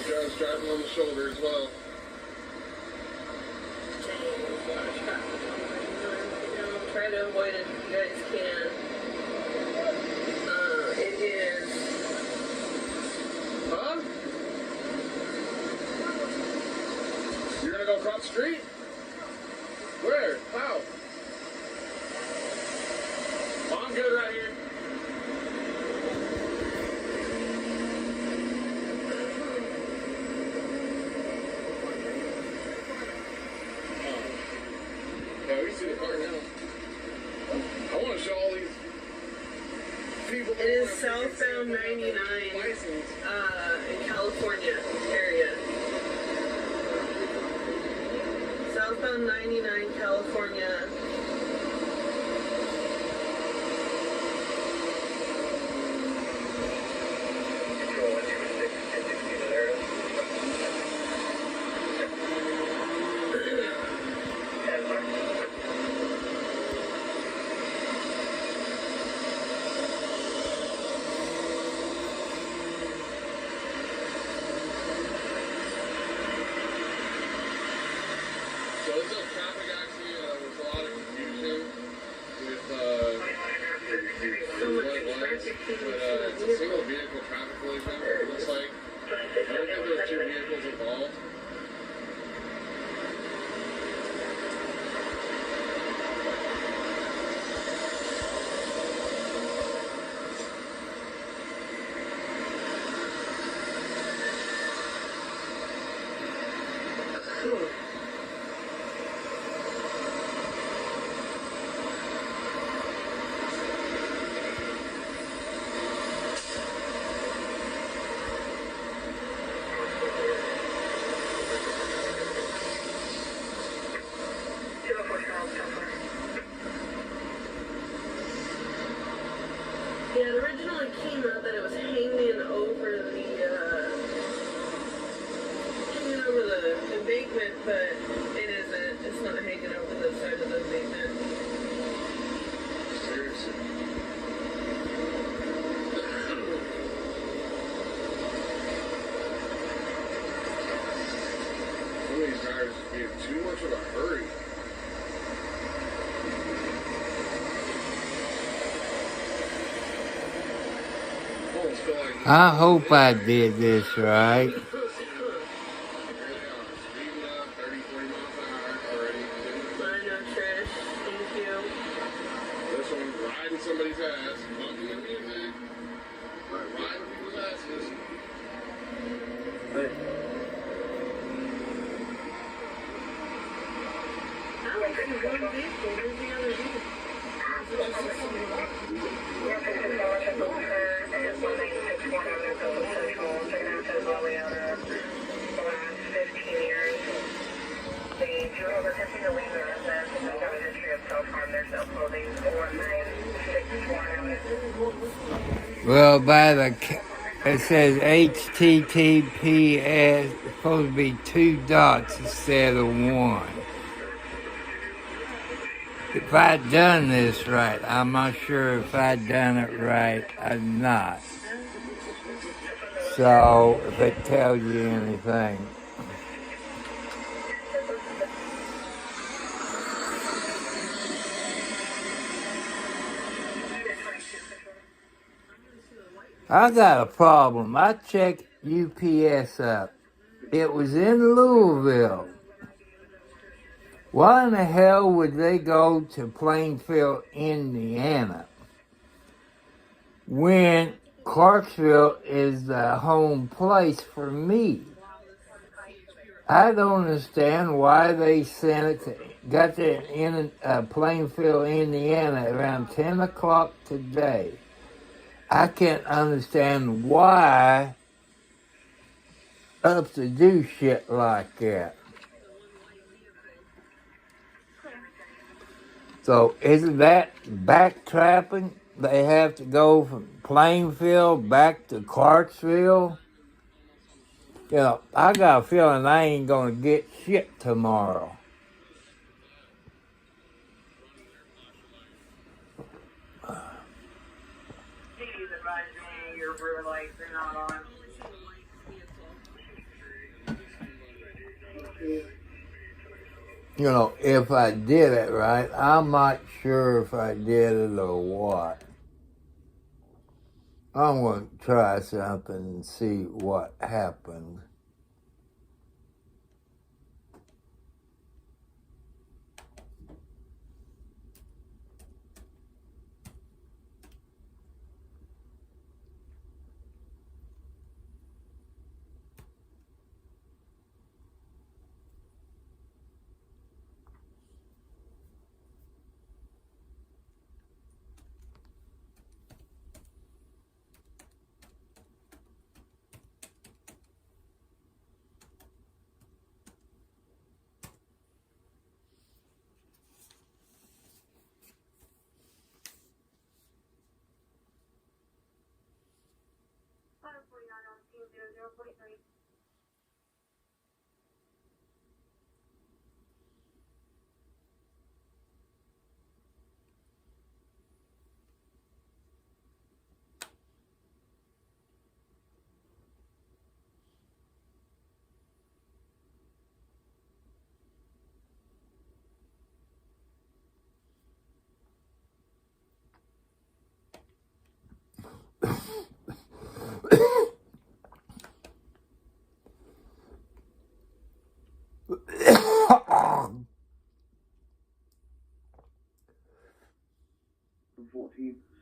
Joe's driving on the shoulder as well. Try to avoid it if you guys can. It is. Huh? You're gonna go across the street? Where? How? I'm good right here. Yeah, we see the car now. I want to show all these people. It is southbound 99 in California area. Southbound 99 California. It's a single vehicle traffic collision. It looks like. I don't think there's two vehicles involved. Yeah, it originally came out that it was hanging over the embankment, but it isn't. It's not hanging over the side of the embankment. Seriously. Some of these drivers being too much of a hurry. I hope I did this right. This one's riding somebody's ass, bumping the music, riding people's asses. Well, it says HTTPS, it's supposed to be 2 dots instead of 1. If I'd done this right, I'm not sure if I'd done it right or not. So, if it tells you anything. I got a problem. I checked UPS up. It was in Louisville. Why in the hell would they go to Plainfield, Indiana, when Clarksville is the home place for me? I don't understand why they got there in Plainfield, Indiana around 10 o'clock today. I can't understand why up to do shit like that. So isn't that backtrapping? They have to go from Plainfield back to Clarksville? You know, I got a feeling I ain't gonna get shit tomorrow. You know, if I did it right, I'm not sure if I did it or what. I'm going to try something and see what happens.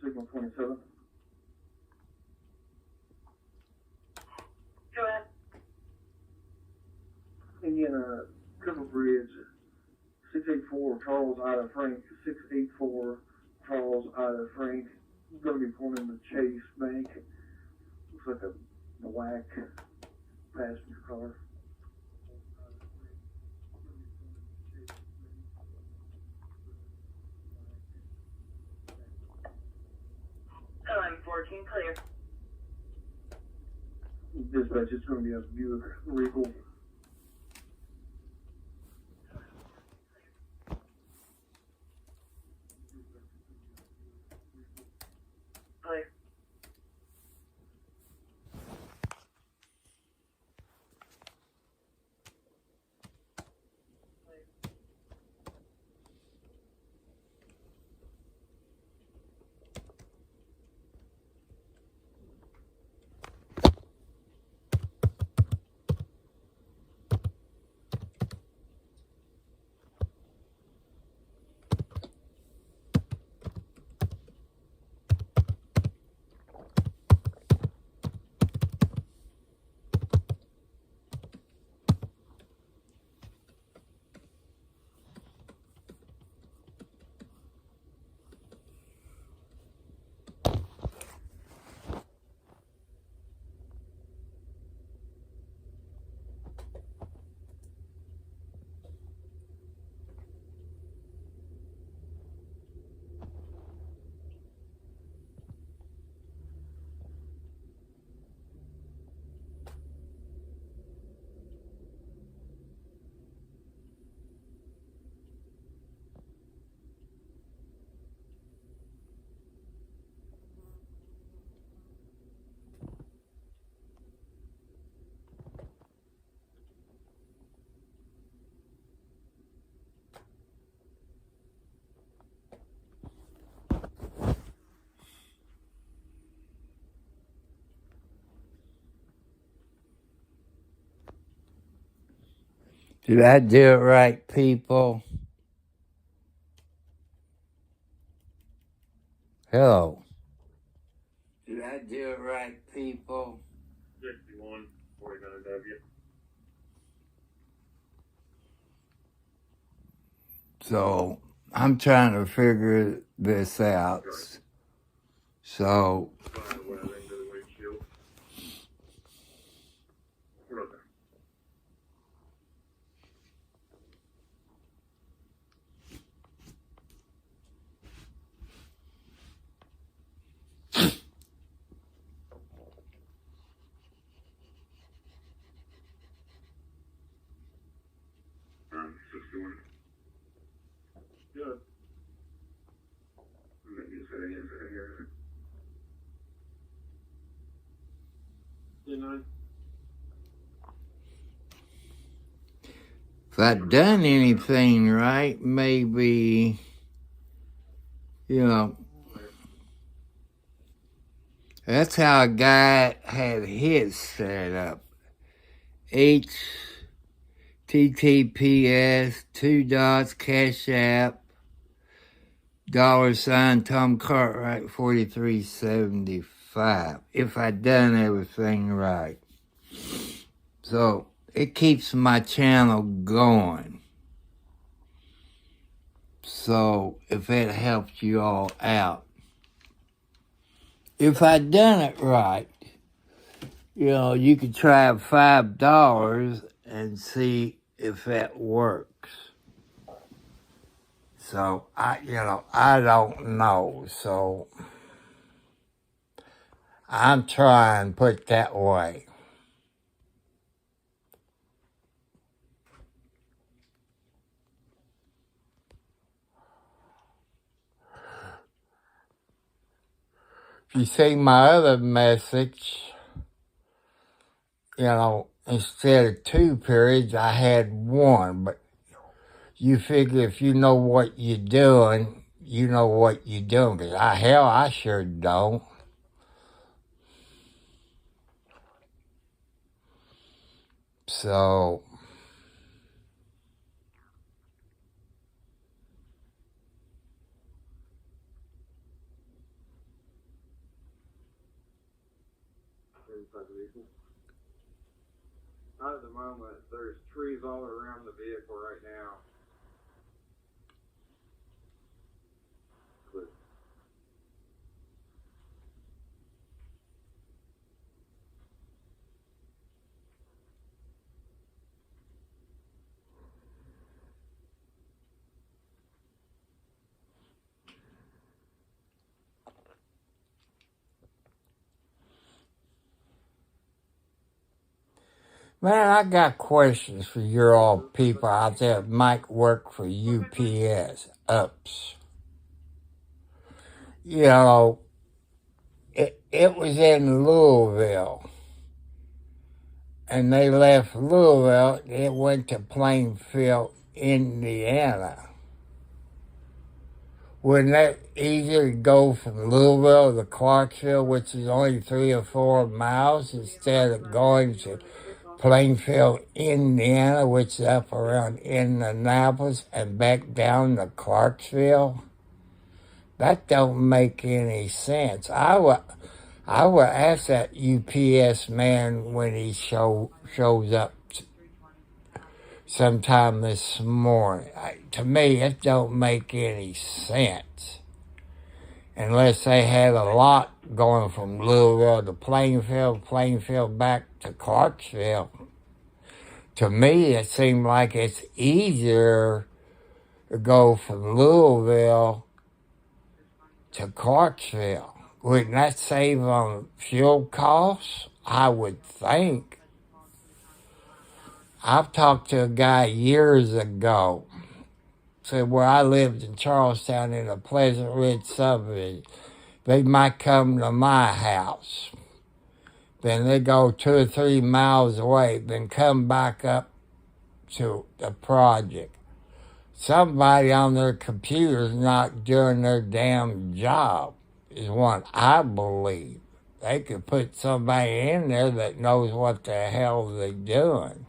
Signal 27. Go ahead. Indiana Triple Bridge, 684 Charles Ida Frank, 684 Charles Ida Frank. Going to be pulling in the Chase Bank. Looks like a black passenger car. I'm 14 clear. Dispatch, it's going to be a Buick Regal. Clear. Did I do it right, people? Hello. Did I do it right, people? 61, 49W. So I'm trying to figure this out. So Find a webbing to the windshield. We're up there. I'm 61. Good. Maybe it's heading in here. I done anything right, maybe, that's how a guy had his set up. HTTPS, two dots, Cash App, $ Tom Cartwright 4375. If I done everything right. So it keeps my channel going. So if it helps you all out. If I done it right, you could try $5 and see if that works. So I don't know. So I'm trying to put it that way. If you see my other message, instead of 2 periods, I had 1. But you figure if you know what you're doing, you know what you're doing. Because I sure don't. So, Not at the moment. There's trees all around the vehicle right now. But man, I got questions for your all people out there that might work for UPS, UPS. It was in Louisville. And they left Louisville, it went to Plainfield, Indiana. Wouldn't that easier to go from Louisville to Clarksville, which is only 3 or 4 miles, instead of going to Plainfield, Indiana, which is up around Indianapolis, and back down to Clarksville? That don't make any sense. I would ask that UPS man when he shows up sometime this morning. To me, it don't make any sense. Unless they had a lot going from Louisville to Plainfield back to Clarksville. To me, it seemed like it's easier to go from Louisville to Clarksville. Wouldn't that save on fuel costs? I would think. I've talked to a guy years ago. Said where I lived in Charlestown in a Pleasant Ridge subdivision, they might come to my house. Then they go 2 or 3 miles away, then come back up to the project. Somebody on their computer's not doing their damn job, is what I believe. They could put somebody in there that knows what the hell they're doing.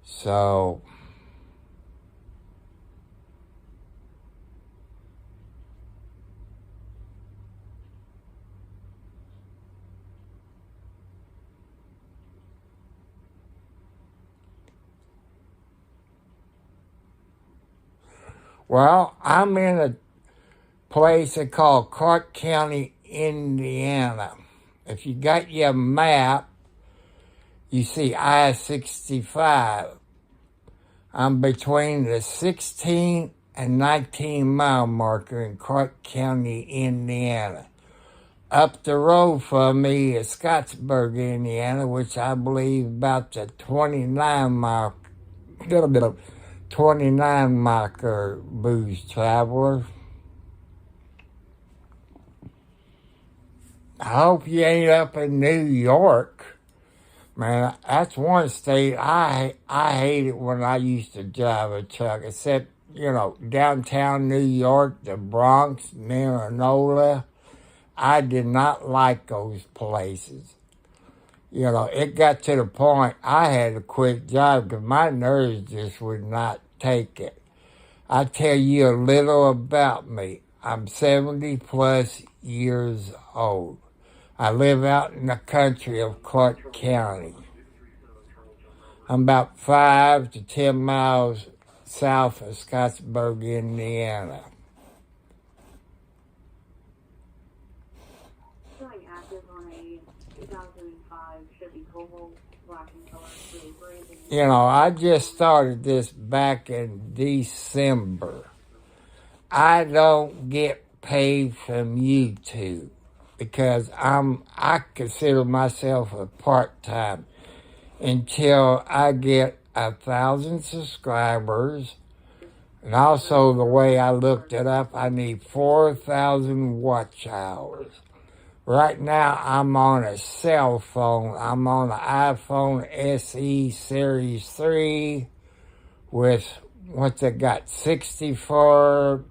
So, well, I'm in a place they call Clark County, Indiana. If you got your map, you see I-65. I'm between the 16 and 19 mile marker in Clark County, Indiana. Up the road from me is Scottsburg, Indiana, which I believe about the 29 marker, booze traveler. I hope you ain't up in New York. Man, that's one state I hated when I used to drive a truck, except, downtown New York, the Bronx, Mineola. I did not like those places. It got to the point I had to quit driving because my nerves just would not take it. I tell you a little about me. I'm 70 plus years old. I live out in the country of Clark County. I'm about 5 to 10 miles south of Scottsburg, Indiana. Showing active on a 2005 Chevy Cobalt, black in color, really great. I just started this back in December. I don't get paid from YouTube because I consider myself a part-time until I get 1,000 subscribers. And also, the way I looked it up, I need 4,000 watch hours. Right now, I'm on a cell phone. I'm on the iPhone SE Series 3 with, what's it got, 64,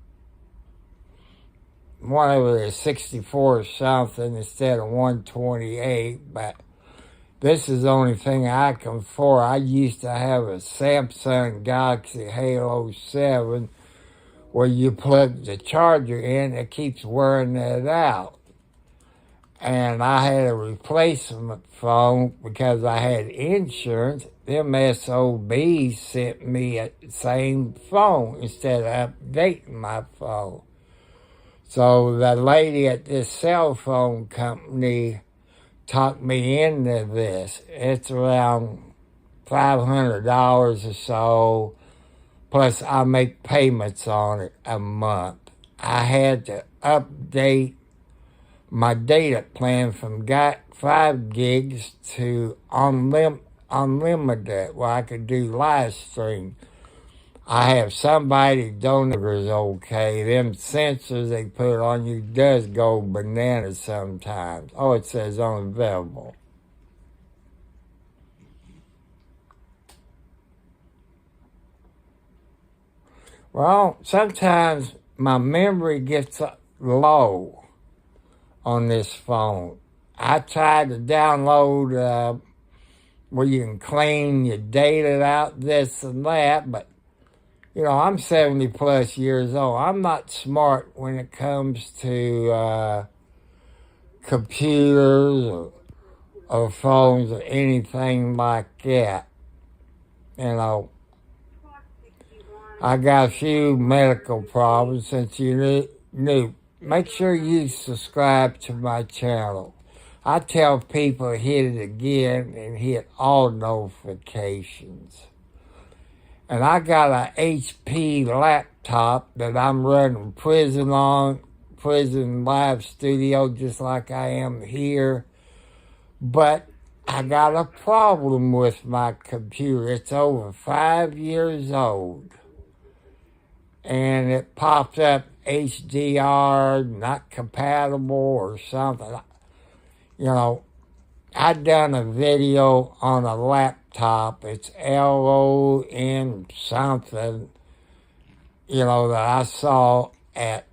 whatever it is, 64 or something instead of 128, but this is the only thing I can afford. I used to have a Samsung Galaxy Halo 7 where you plug the charger in, it keeps wearing it out. And I had a replacement phone because I had insurance. Them SOBs sent me the same phone instead of updating my phone. So the lady at this cell phone company talked me into this. It's around $500 or so, plus I make payments on it a month. I had to update my data plan from 5 gigs to unlimited, where I could do live stream. I have somebody donate is okay. Them sensors they put on you does go bananas sometimes. Oh, it says unavailable. Well, sometimes my memory gets low on this phone. I tried to download where you can clean your data out, this and that, but I'm 70 plus years old. I'm not smart when it comes to computers or phones or anything like that. I got a few medical problems. Since you knew, make sure you subscribe to my channel. I tell people to hit it again and hit all notifications. And I got a HP laptop that I'm running Prison Live Studio, just like I am here. But I got a problem with my computer. It's over 5 years old. And it pops up HDR, not compatible or something. I done a video on a laptop. It's LON something, that I saw at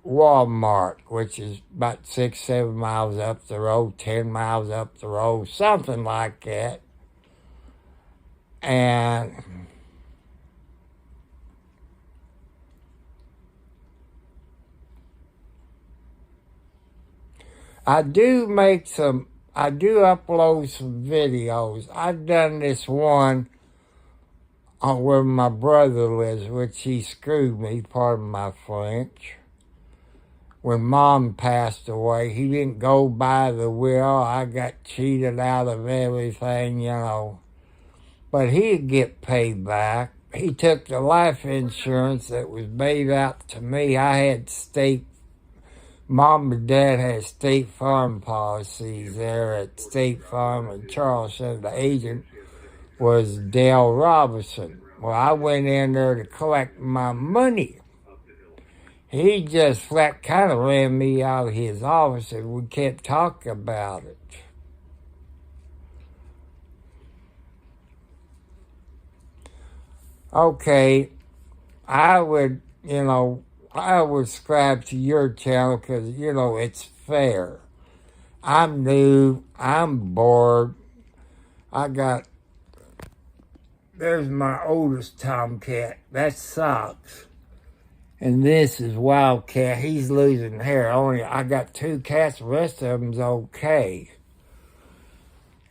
Walmart, which is about 6-7 miles up the road, 10 miles up the road, something like that. And I do upload some videos. I've done this one on where my brother lives, which he screwed me, pardon my French. When Mom passed away, he didn't go by the will. I got cheated out of everything, But he'd get paid back. He took the life insurance that was paid out to me. I had Mom and Dad had State Farm policies there at State Farm in Charleston. The agent was Dale Robinson. Well, I went in there to collect my money. He just kind of ran me out of his office and we kept talking about it. Okay, I would, I would subscribe to your channel because, it's fair. I'm new. I'm bored. There's my oldest tomcat. That sucks. And this is Wildcat. He's losing hair. I got 2 cats. The rest of them's okay.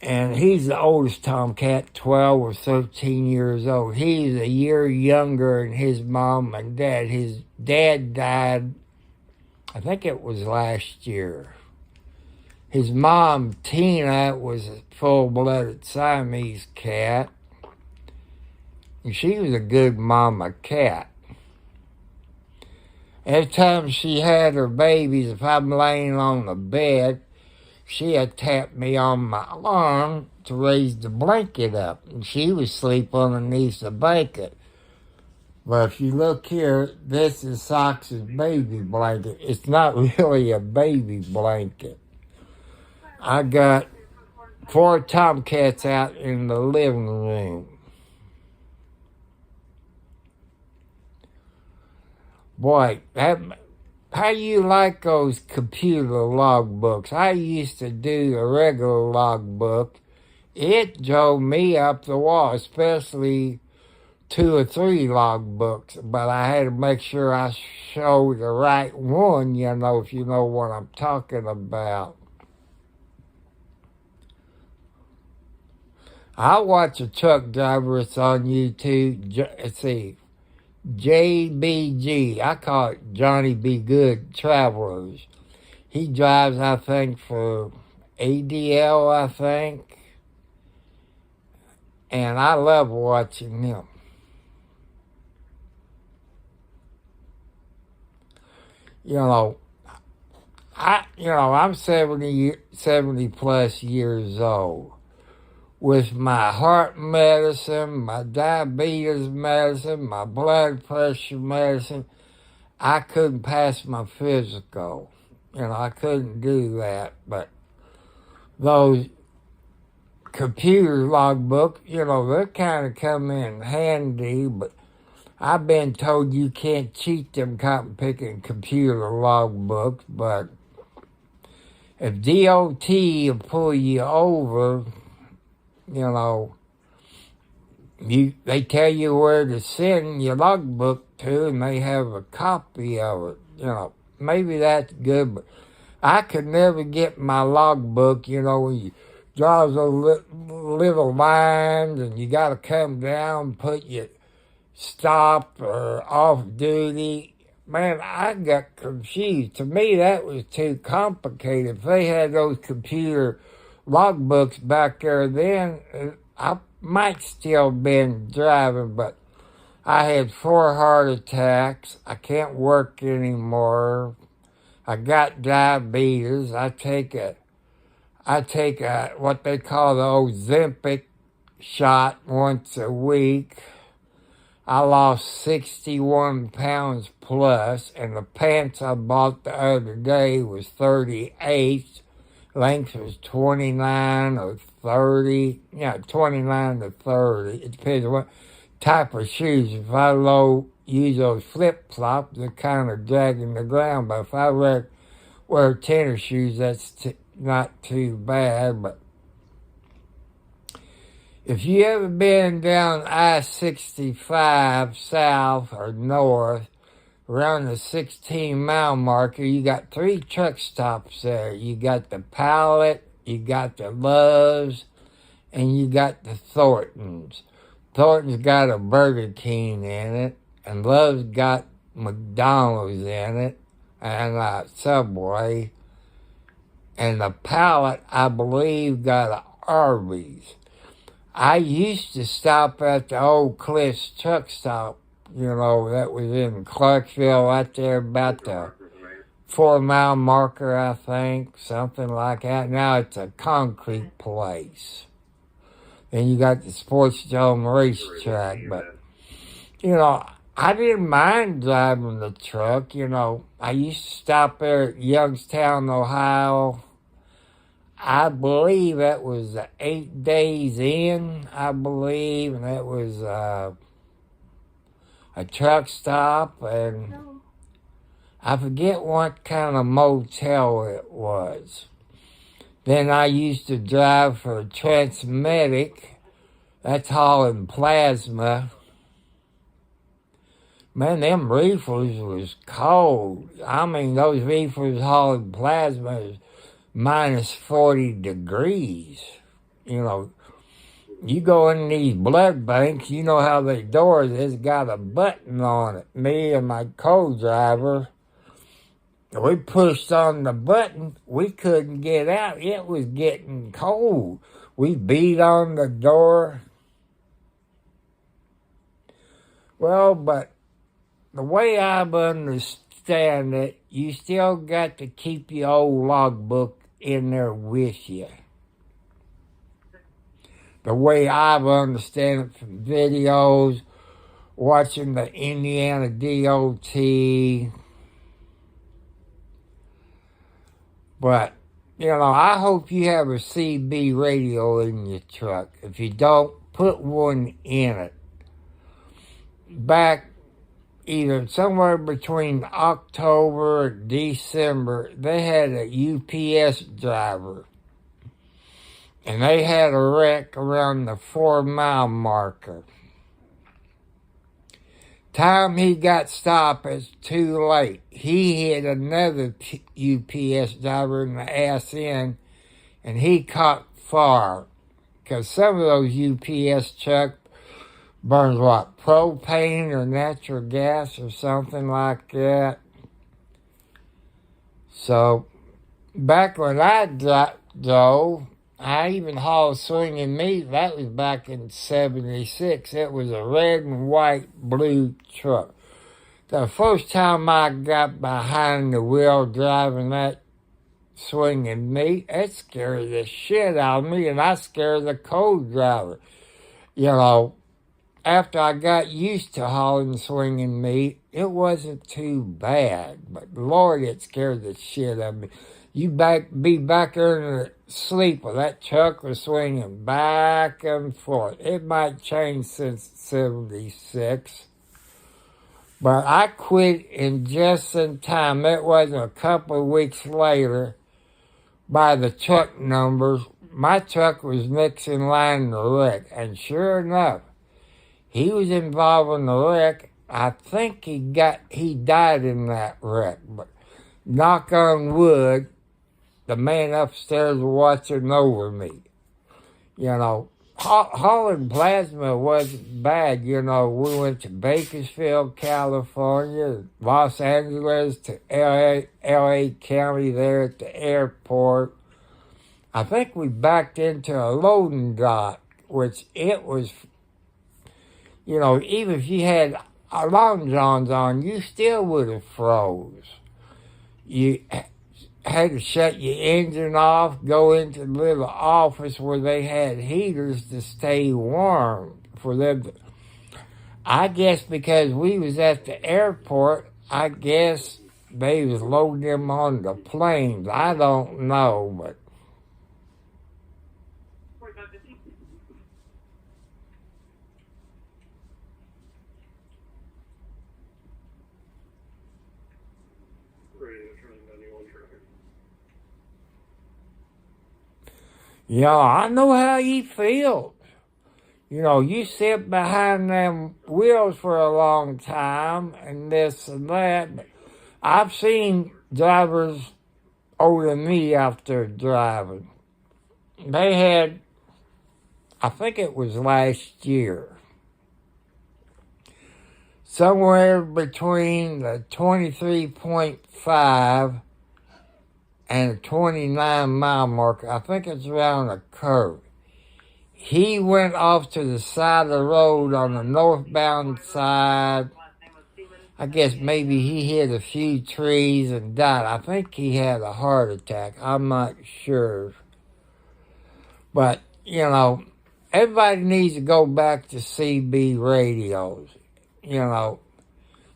And he's the oldest tomcat, 12 or 13 years old. He's a year younger than his mom and dad. His dad died, I think it was last year. His mom, Tina, was a full-blooded Siamese cat. And she was a good mama cat. Every time she had her babies, if I'm laying on the bed, she'd tap me on my arm to raise the blanket up. And she would sleep underneath the blanket. But if you look here, this is Sox's baby blanket. It's not really a baby blanket. I got 4 tomcats out in the living room. Boy, how you like those computer logbooks? I used to do a regular logbook. It drove me up the wall, especially 2 or 3 logbooks. But I had to make sure I showed the right one, if you know what I'm talking about. I watch a truck driver. It's on YouTube. Let's see. JBG, I call it Johnny B. Good Travelers. He drives, I think, for ADL, I think. And I love watching him. I'm 70 plus years old. With my heart medicine, my diabetes medicine, my blood pressure medicine, I couldn't pass my physical. I couldn't do that. But those computer logbooks, they kind of come in handy. But I've been told you can't cheat them cotton picking computer logbooks. But if DOT will pull you over, they tell you where to send your logbook to, and they have a copy of it. Maybe that's good, but I could never get my logbook, when you draw those little lines, and you got to come down, put your stop or off duty. Man, I got confused. To me, that was too complicated. If they had those computer logbooks back there then, I might still been driving, but I had 4 heart attacks. I can't work anymore. I got diabetes. I take a what they call the Ozempic shot once a week. I lost 61 pounds plus, and the pants I bought the other day was 38. Length was 29 or 30. 29 to 30. It depends on what type of shoes. If I use those flip-flops, they're kind of dragging the ground. But if I wear tennis shoes, that's not too bad. But if you ever been down I-65 south or north, around the 16-mile marker, you got 3 truck stops there. You got the Pilot, you got the Loves, and you got the Thorntons. Thornton's got a Burger King in it, and Love's got McDonald's in it, and Subway. And the Pilot, I believe, got an Arby's. I used to stop at the Old Cliffs truck stop, that was in Clarksville, right there about the 4-mile marker, I think, something like that. Now it's a concrete place. Then you got the Sports Dome racetrack, but, I didn't mind driving the truck, I used to stop there at Youngstown, Ohio. I believe that was 8 days in, and that was a truck stop, and I forget what kind of motel it was. Then I used to drive for Transmedic. That's hauling plasma. Man, them reefers was cold. I mean, those reefers hauling plasma is minus 40 degrees. You know, you go in these blood banks, you know how they doors, it's got a button on it. Me and my co-driver, we pushed on the button, we couldn't get out. It was getting cold. We beat on the door. Well, but the way I understand it, you still got to keep your old logbook in there with you. The way I understand it from videos, watching the Indiana DOT. But, you know, I hope you have a CB radio in your truck. If you don't, put one in it. Back either somewhere between October and December, they had a UPS driver. And they had a wreck around the 4-mile marker. Time he got stopped, it's too late. He hit another UPS driver in the ass end, and he caught fire. Because some of those UPS trucks burns what, propane or natural gas or something like that. So, back when I drove, I even hauled swinging meat. That was back in 76. It was a red and white blue truck. The first time I got behind the wheel driving that swinging meat, it scared the shit out of me, and I scared the co-driver. You know, after I got used to hauling swinging meat, it wasn't too bad. But Lord, it scared the shit out of me. You be back there in the sleeper. That truck was swinging back and forth. It might change since 76. But I quit in just in time. It wasn't a couple of weeks later. By the truck numbers, my truck was next in line to wreck. And sure enough, he was involved in the wreck. I think he died in that wreck. But knock on wood, the man upstairs watching over me. You know, hauling plasma wasn't bad. You know, we went to Bakersfield, California, Los Angeles, to LA County there at the airport. I think we backed into a loading dock, which it was, you know, even if you had long johns on, you still would have froze. You had to shut your engine off, go into the little office where they had heaters to stay warm for them to, I guess because we was at the airport, I guess they was loading them on the planes. I don't know, but yeah, I know how you feel. You know, you sit behind them wheels for a long time and this and that. But I've seen drivers older than me out there driving. They had, I think it was last year, somewhere between the 23.5 and a 29-mile marker. I think it's around a curve. He went off to the side of the road on the northbound side. I guess maybe he hit a few trees and died. I think he had a heart attack. I'm not sure. But, you know, everybody needs to go back to CB radios. You know,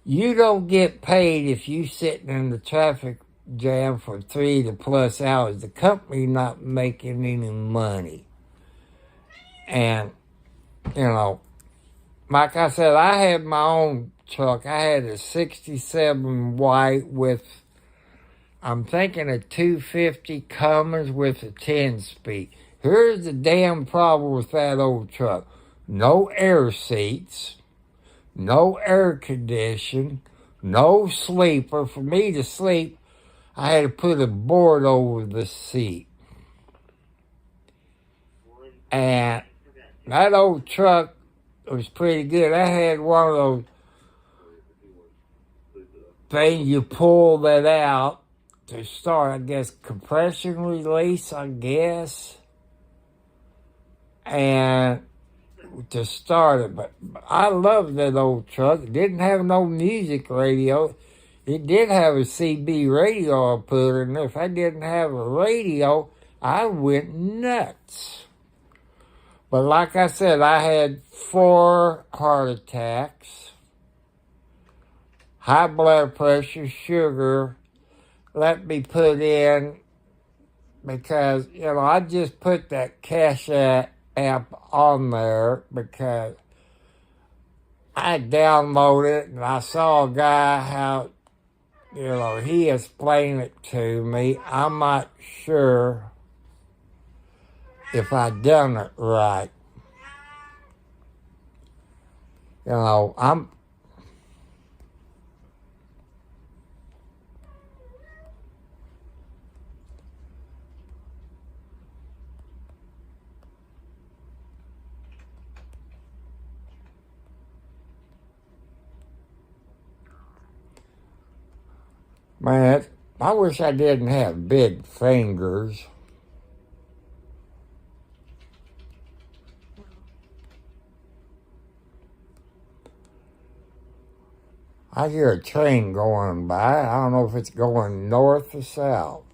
you don't get paid if you sitting in the traffic jam for 3 to plus hours. The company not making any money. And, you know, like I said, I had my own truck. I had a 67 white with, I'm thinking a 250 Cummins with a 10-speed. Here's the damn problem with that old truck. No air seats, no air conditioning, no sleeper. For me to sleep, I had to put a board over the seat. And that old truck was pretty good. I had one of those things you pull that out to start, I guess, compression release, I guess. And to start it. But I loved that old truck. It didn't have no music radio. It did have a CB radio I put in there. If I didn't have a radio, I went nuts. But like I said, I had 4 heart attacks, high blood pressure, sugar. Let me put in, because, I just put that Cash App on there because I downloaded it and I saw a guy how, he explained it to me. I'm not sure if I done it right. Man, I wish I didn't have big fingers. I hear a train going by. I don't know if it's going north or south.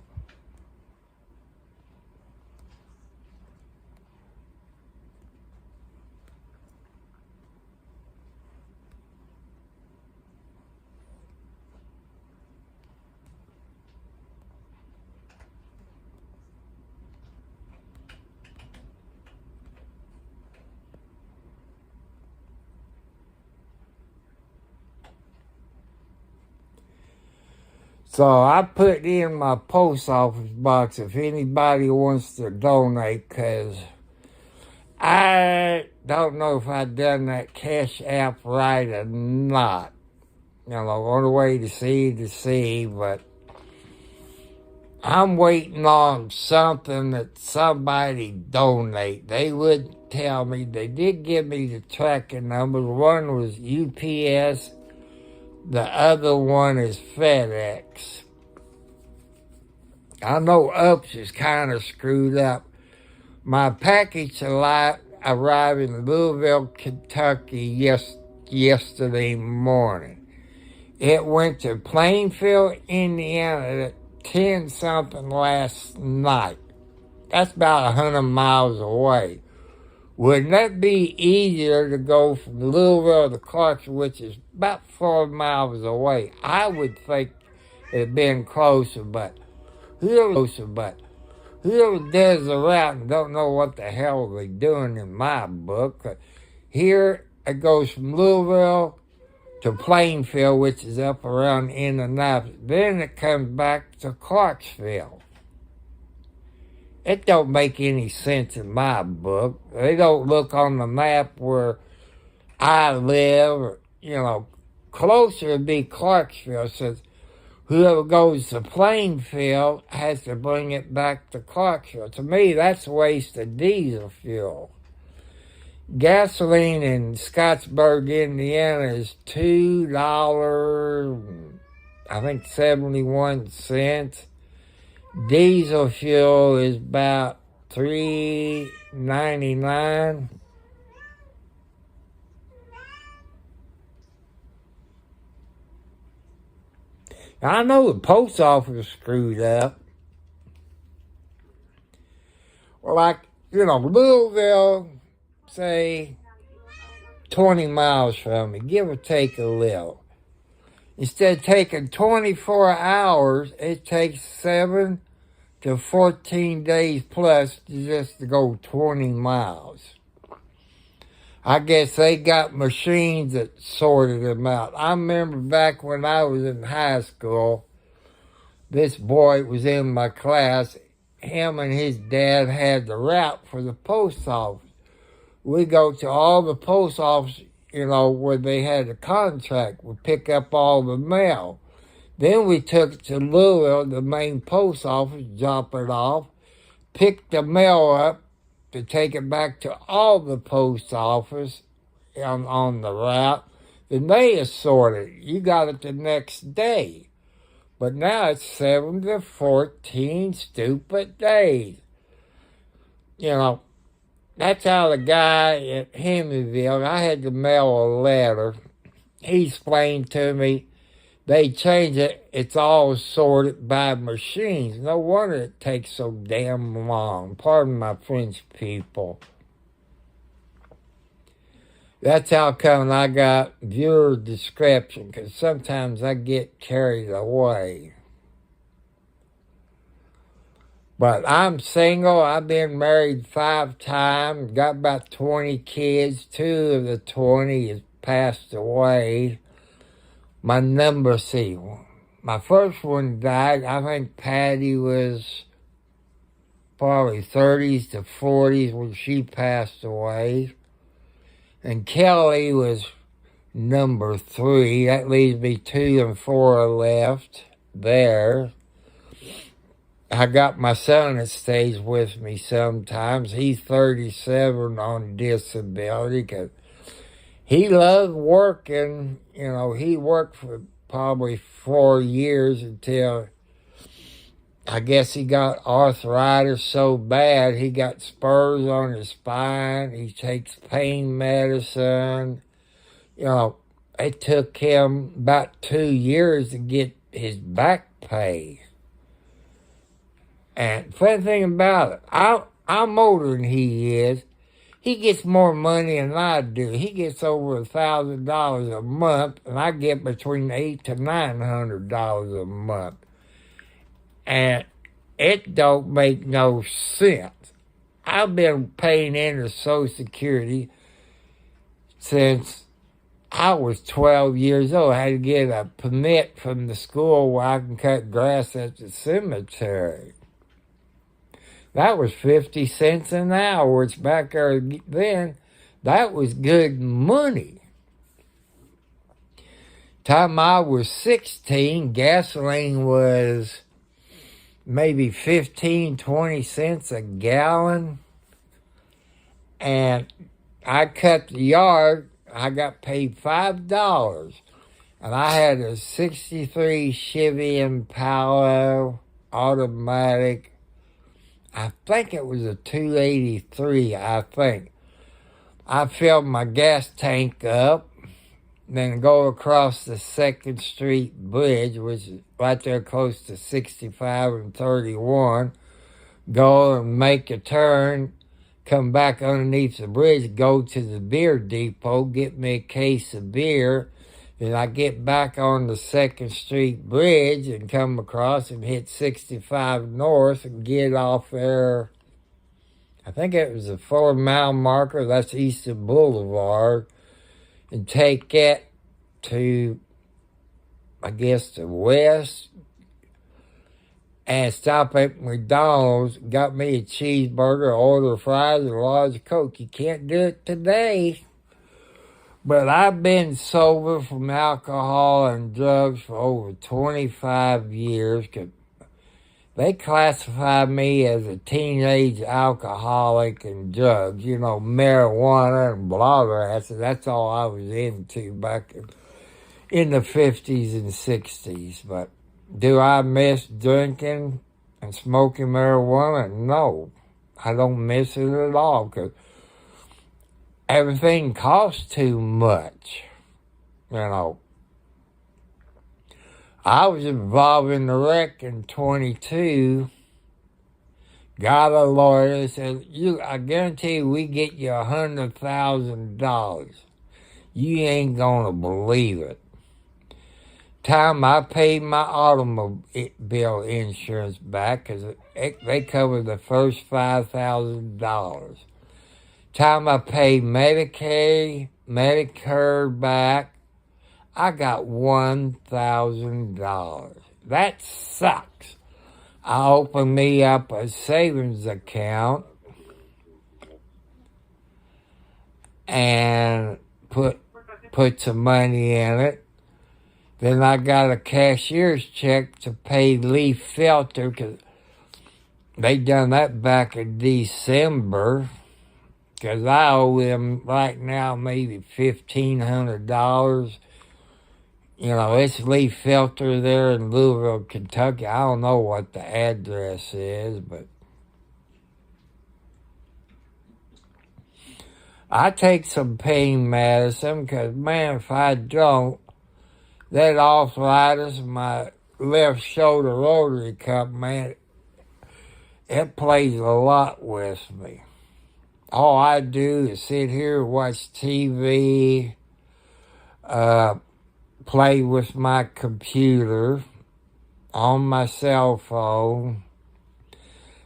So I put in my post office box if anybody wants to donate, because I don't know if I done that Cash App right or not. On the way to see, but I'm waiting on something that somebody donate. They would tell me. They did give me the tracking number. One was UPS. The other one is FedEx. I know UPS is kind of screwed up. My package arrived in Louisville, Kentucky yesterday morning. It went to Plainfield, Indiana at 10-something last night. That's about 100 miles away. Wouldn't that be easier to go from Louisville to Clarksville, which is about 4 miles away? I would think it'd been closer, but whoever does the route and don't know what the hell they're doing in my book. Here it goes from Louisville to Plainfield, which is up around Indianapolis. Then it comes back to Clarksville. It don't make any sense in my book. They don't look on the map where I live. Closer would be Clarksville. Says whoever goes to Plainfield has to bring it back to Clarksville. To me, that's a waste of diesel fuel. Gasoline in Scottsburg, Indiana is $2, I think 71 cents. Diesel fuel is about $3.99. I know the post office screwed up. Well, Louisville, say 20 miles from me, give or take a little. Instead of taking 24 hours, it takes 7 to 14 days plus just to go 20 miles. I guess they got machines that sorted them out. I remember back when I was in high school, this boy was in my class. Him and his dad had the route for the post office. We go to all the post office, where they had a contract. We pick up all the mail. Then we took it to Louisville, the main post office, drop it off, pick the mail up to take it back to all the post office on the route. Then they sort it. You got it the next day. But now it's 7 to 14 stupid days. That's how the guy at Henryville, I had to mail a letter. He explained to me they changed it. It's all sorted by machines. No wonder it takes so damn long. Pardon my French people. That's how come I got viewer discretion, because sometimes I get carried away. But I'm single. I've been married 5 times, got about 20 kids. 2 of the 20 has passed away. My my first one died. I think Patty was probably 30s to 40s when she passed away. And Kelly was number 3. That leaves me 2 and 4 left there. I got my son that stays with me sometimes. He's 37 on disability because he loved working. He worked for probably 4 years until I guess he got arthritis so bad he got spurs on his spine. He takes pain medicine. It took him about 2 years to get his back pay. And funny thing about it, I'm older than he is. He gets more money than I do. He gets over $1,000 a month, and I get between $800 to $900 a month. And it don't make no sense. I've been paying into Social Security since I was 12 years old. I had to get a permit from the school where I can cut grass at the cemetery. That was 50 cents an hour, which back there then, that was good money. Time I was 16, gasoline was maybe 15, 20 cents a gallon. And I cut the yard, I got paid $5. And I had a 63 Chevy Impala automatic. I think it was a 283, I think. I filled my gas tank up, then go across the 2nd Street Bridge, which is right there close to 65 and 31, go and make a turn, come back underneath the bridge, go to the beer depot, get me a case of beer, and I get back on the 2nd Street Bridge and come across and hit 65 North and get off there. I think it was a 4-mile marker. That's Eastern Boulevard. And take it to, I guess, the west. And stop at McDonald's. Got me a cheeseburger, order fries, and a large Coke. You can't do it today. But I've been sober from alcohol and drugs for over 25 years. Cause they classify me as a teenage alcoholic and drugs. Marijuana and blah. That's all I was into back in the 50s and 60s. But do I miss drinking and smoking marijuana? No, I don't miss it at all because everything costs too much. I was involved in the wreck in 22. Got a lawyer, said, I guarantee we get you $100,000. You ain't gonna believe it. Time I paid my automobile insurance back, because they covered the first $5,000. Time I paid Medicaid, Medicare back, I got $1,000. That sucks. I opened me up a savings account and put some money in it. Then I got a cashier's check to pay Lee Felter because they done that back in December. Because I owe them right now maybe $1,500. You know, it's Lee Felter there in Louisville, Kentucky. I don't know what the address is, but I take some pain medicine because, man, if I don't, that arthritis in my left shoulder rotary cup, man, it plays a lot with me. All I do is sit here, watch TV, play with my computer on my cell phone.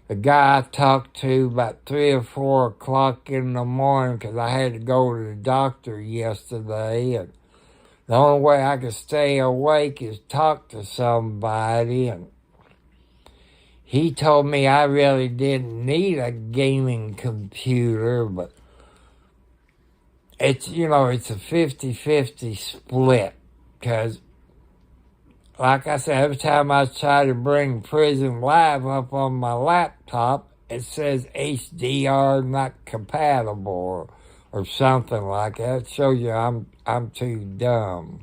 The guy I talked to about 3 or 4 o'clock in the morning because I had to go to the doctor yesterday. And the only way I could stay awake is talk to somebody. And he told me I really didn't need a gaming computer, but it's, you know, it's a 50-50 split. Because, like I said, every time I try to bring Prison Live up on my laptop, it says HDR not compatible or something like that. It shows you I'm too dumb.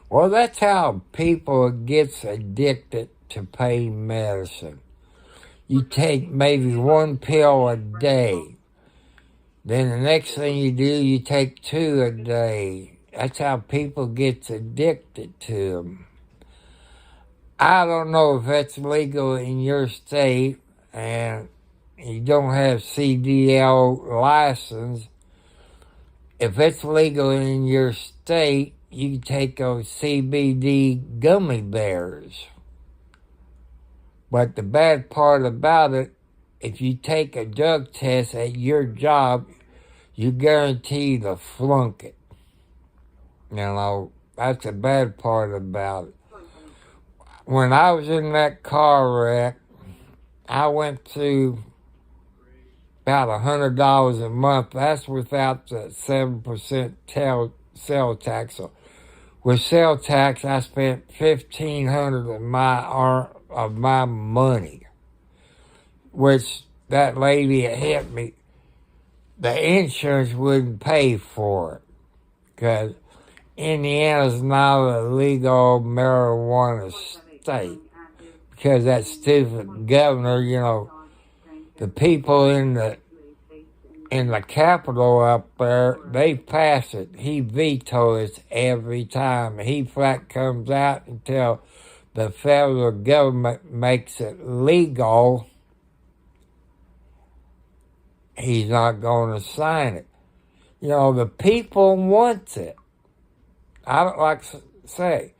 Well, that's how people gets addicted to pain medicine. You take maybe 1 pill a day. Then the next thing you do, you take 2 a day. That's how people get addicted to them. I don't know if that's legal in your state and you don't have CDL license. If it's legal in your state, you can take those CBD gummy bears. But the bad part about it, if you take a drug test at your job, you guarantee to flunk it. You know, that's the bad part about it. When I was in that car wreck, I went through about $100 a month. That's without the 7% sale tax. So with sale tax, I spent $1,500 of my money, which that lady that hit me, the insurance wouldn't pay for it because Indiana's not a legal marijuana state because that stupid governor, you know, the people in the Capitol up there, they pass it. He vetoes it every time. He flat comes out until the federal government makes it legal. He's not going to sign it. You know, the people want it. I don't like to say.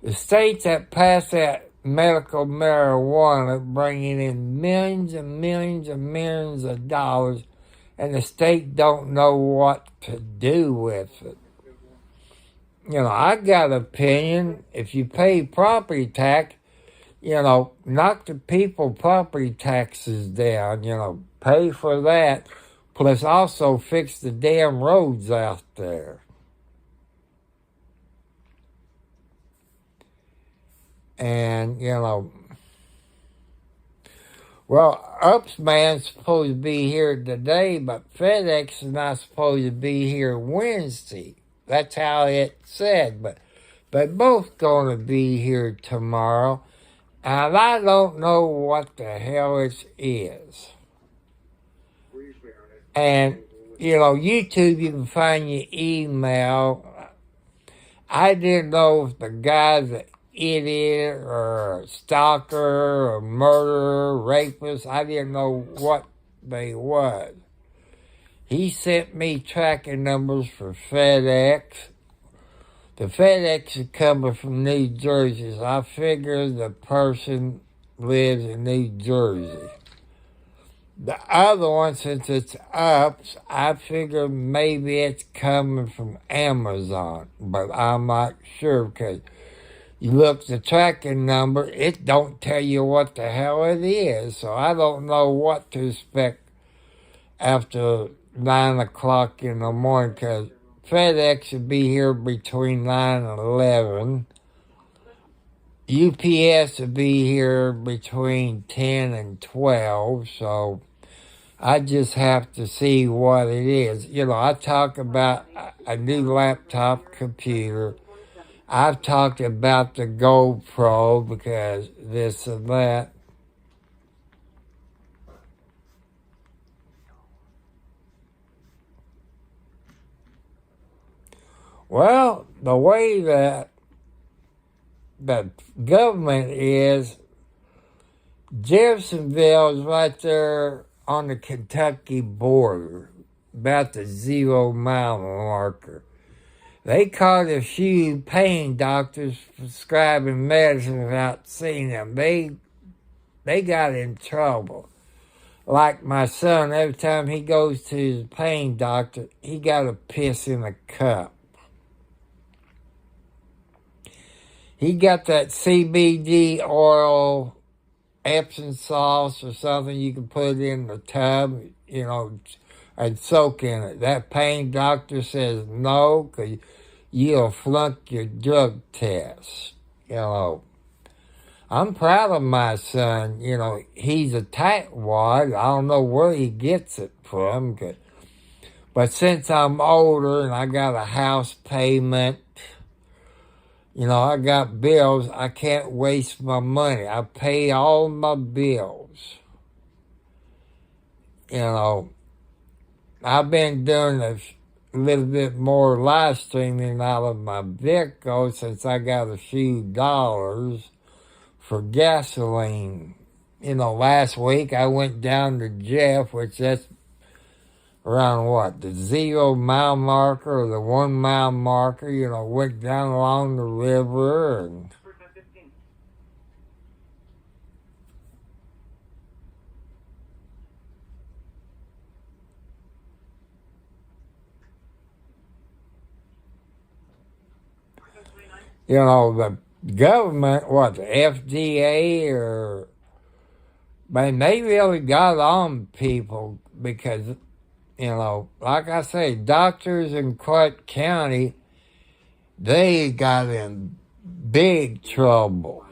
The states that pass that medical marijuana bringing in millions and millions and millions of dollars, and the state don't know what to do with it. You know, I got an opinion. If you pay property tax, you know, knock the people property taxes down, you know, pay for that, plus also fix the damn roads out there. And, you know, well, Upsman's supposed to be here today, but FedEx is not supposed to be here Wednesday. That's how it said, but they're both going to be here tomorrow, and I don't know what the hell it is. And, you know, YouTube, you can find your email. I didn't know if the guy's an idiot or a stalker or murderer, rapist. I didn't know what they was. He sent me tracking numbers for FedEx. The FedEx is coming from New Jersey, so I figure the person lives in New Jersey. The other one, since it's up, I figure maybe it's coming from Amazon, but I'm not sure because you look at the tracking number, it don't tell you what the hell it is, so I don't know what to expect after 9 o'clock in the morning because FedEx should be here between 9 and 11. UPS will be here between 10 and 12, so I just have to see what it is. You know, I talk about a new laptop computer. I've talked about the GoPro because this and that. Well, the way that the government is, Jeffersonville is right there on the Kentucky border, about the 0 mile marker. They caught a few pain doctors prescribing medicine without seeing them. They got in trouble. Like my son, every time he goes to his pain doctor, he got to piss in a cup. He got that CBD oil, Epsom salts or something you can put in the tub, you know, and soak in it. That pain doctor says no, because you'll flunk your drug test. You know, I'm proud of my son. You know, he's a tightwad. I don't know where he gets it from, but since I'm older and I got a house payment, you know, I got bills, I can't waste my money. I pay all my bills. You know, I've been doing a little bit more live streaming out of my vehicle since I got a few dollars for gasoline. You know, last week I went down to Jeff, which that's around what, the 0 mile marker or the 1 mile marker, you know, went down along the river and you know, the government, what, the FDA or, man, they really got on people because, you know, like I say, doctors in Clark County, they got in big trouble.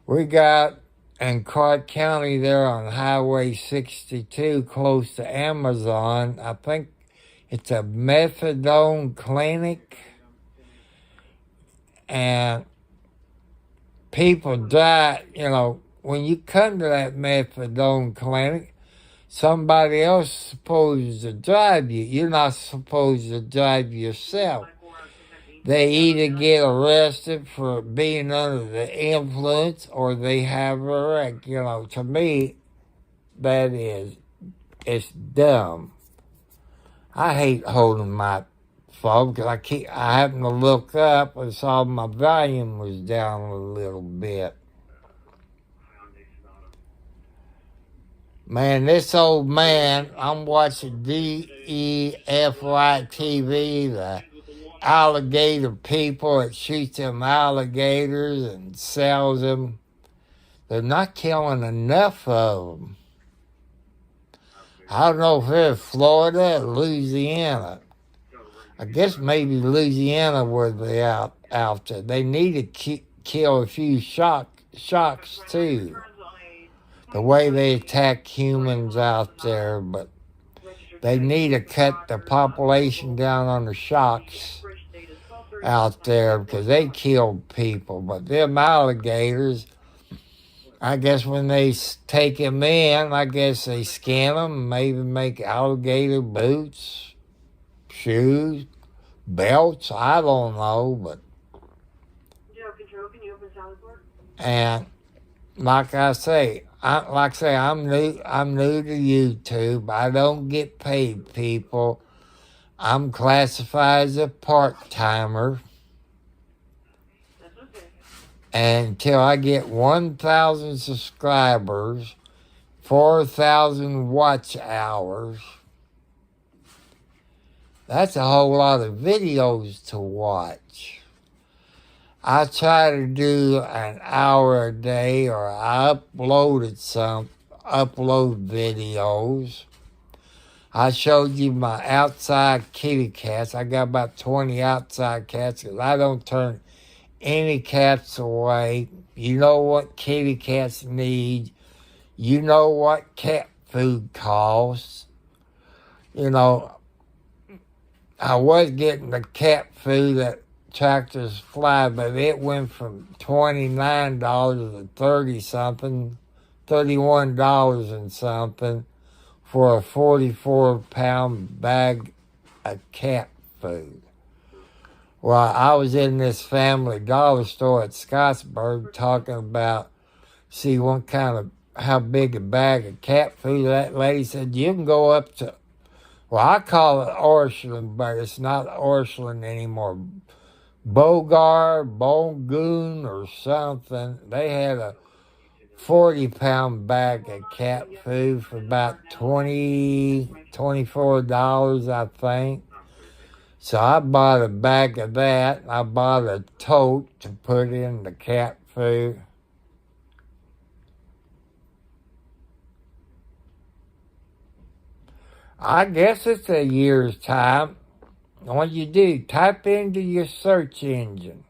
We got in Clark County there on Highway 62 close to Amazon, I think it's a methadone clinic, and people die, you know, when you come to that methadone clinic, somebody else is supposed to drive you. You're not supposed to drive yourself. They either get arrested for being under the influence or they have a wreck. You know, to me, it's dumb. I hate holding my phone because I happened to look up and saw my volume was down a little bit. Man, this old man, I'm watching DEFY TV, the alligator people that shoots them alligators and sells them. They're not killing enough of them. I don't know if they're in Florida or Louisiana. I guess maybe Louisiana were they out there. They need to kill a few sharks too. The way they attack humans out there, but they need to cut the population down on the sharks out there because they kill people. But them alligators, I guess when they take them in, I guess they skin them, maybe make alligator boots, shoes, belts, I don't know, but... And like I say, like I say, I'm new to YouTube. I don't get paid, people. I'm classified as a part-timer. That's okay. And until I get 1,000 subscribers, 4,000 watch hours, that's a whole lot of videos to watch. I try to do an hour a day, or I upload videos. I showed you my outside kitty cats. I got about 20 outside cats because I don't turn any cats away. You know what kitty cats need. You know what cat food costs. You know, I was getting the cat food at Tractors Fly, but it went from $29 to $30-something, $31 and something for a 44-pound bag of cat food. Well, I was in this Family Dollar store at Scottsburg talking about, how big a bag of cat food. That lady said, you can go up to, well, I call it Orchland, but it's not Orchland anymore. Bogoon or something. They had a 40-pound bag of cat food for about $24, I think. So I bought a bag of that. I bought a tote to put in the cat food. I guess it's a year's time. What you do, type into your search engine,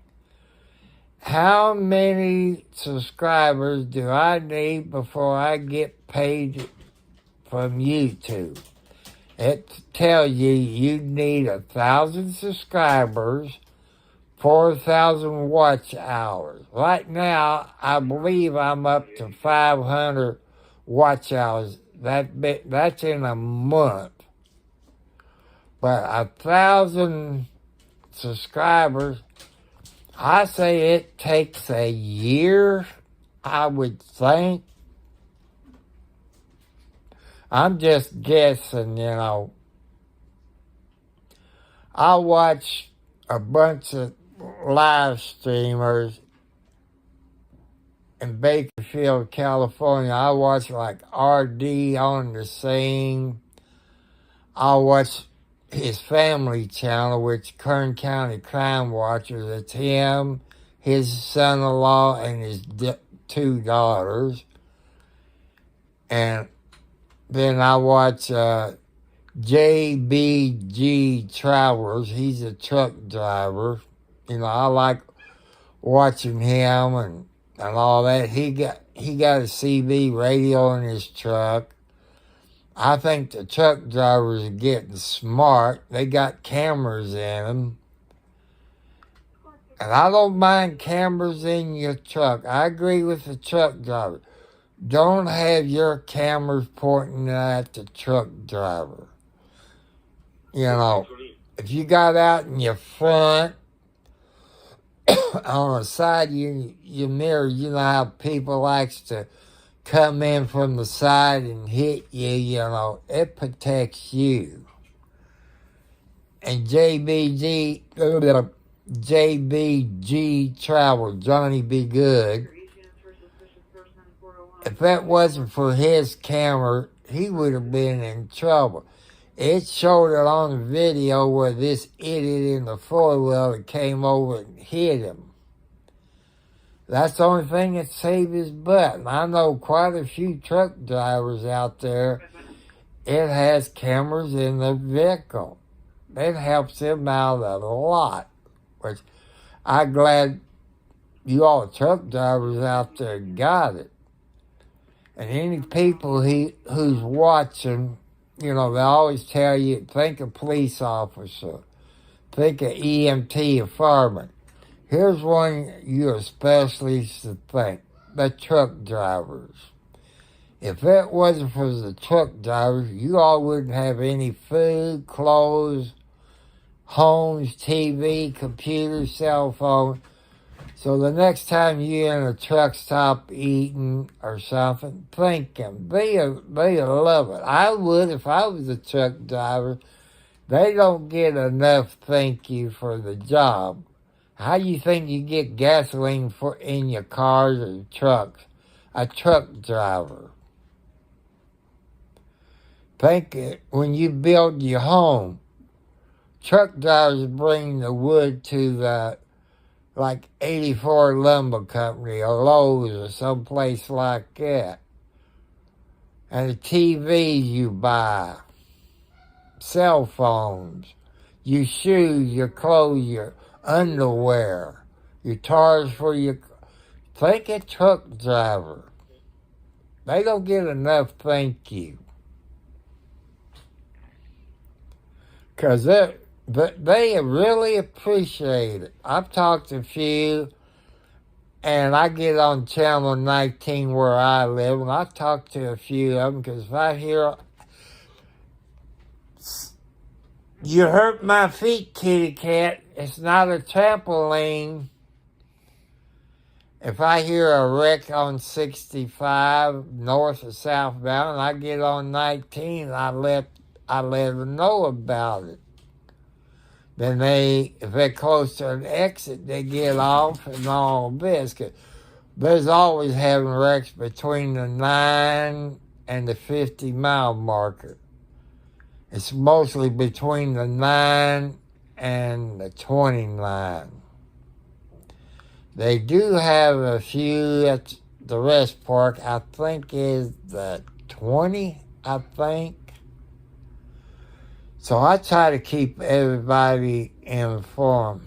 how many subscribers do I need before I get paid from YouTube? It tells you need 1,000 subscribers, 4,000 watch hours. Right now, I believe I'm up to 500 watch hours. That's in a month. But 1,000 subscribers, I say it takes a year, I would think. I'm just guessing, I watch a bunch of live streamers in Bakersfield, California. I watch like RD on the Scene. I watch his family channel, which Kern County Crime Watchers. It's him, his son-in-law, and his 2 daughters. And then I watch JBG Travelers. He's a truck driver. I like watching him and all that. He got a CB radio in his truck. I think the truck drivers are getting smart. They got cameras in them. And I don't mind cameras in your truck. I agree with the truck driver. Don't have your cameras pointing at the truck driver. If you got out in your front, on the side of your mirror, you know how people likes to come in from the side and hit you, it protects you. And JBG Travel, Johnny Be Good, if that wasn't for his camera, he would have been in trouble. It showed it on the video where this idiot in the four-wheeler came over and hit him. That's the only thing that saved his butt. And I know quite a few truck drivers out there. It has cameras in the vehicle. It helps them out a lot. Which I'm glad you all truck drivers out there got it. And any people who's watching, they always tell you, think of police officer, think of EMT or fireman. Here's one you especially should think, the truck drivers. If it wasn't for the truck drivers, you all wouldn't have any food, clothes, homes, TV, computers, cell phone. So the next time you're in a truck stop eating or something, thank them. They'll love it. I would if I was a truck driver. They don't get enough thank you for the job. How do you think you get gasoline for in your cars or trucks? A truck driver. Think it when you build your home. Truck drivers bring the wood to the like 84 Lumber Company or Lowe's or someplace like that. And the TVs you buy, cell phones, your shoes, your clothes, your underwear, your tires for your... Think a truck driver. They don't get enough thank you. Because they really appreciate it. I've talked to a few, and I get on Channel 19 where I live, and I talk to a few of them, because if I hear, you hurt my feet, kitty cat, it's not a trampoline. If I hear a wreck on 65, north or southbound, and I get on 19, I let them know about it. Then if they're close to an exit, they get off and all this. 'Cause there's always having wrecks between the 9 and the 50-mile marker. It's mostly between the 9 and the 29. They do have a few at the rest park. I think is the 20, I think. So I try to keep everybody informed.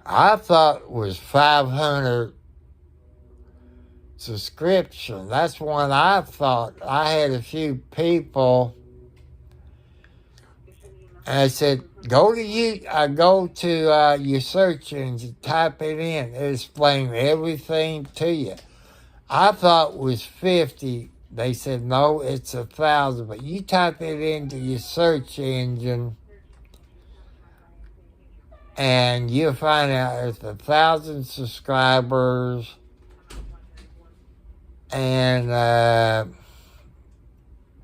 I thought it was 500 subscription. That's one I thought. I had a few people, and I said, go to your search engine, type it in. It explains everything to you. I thought it was 50. They said, no, it's 1,000. But you type it into your search engine, and you'll find out it's 1,000 subscribers and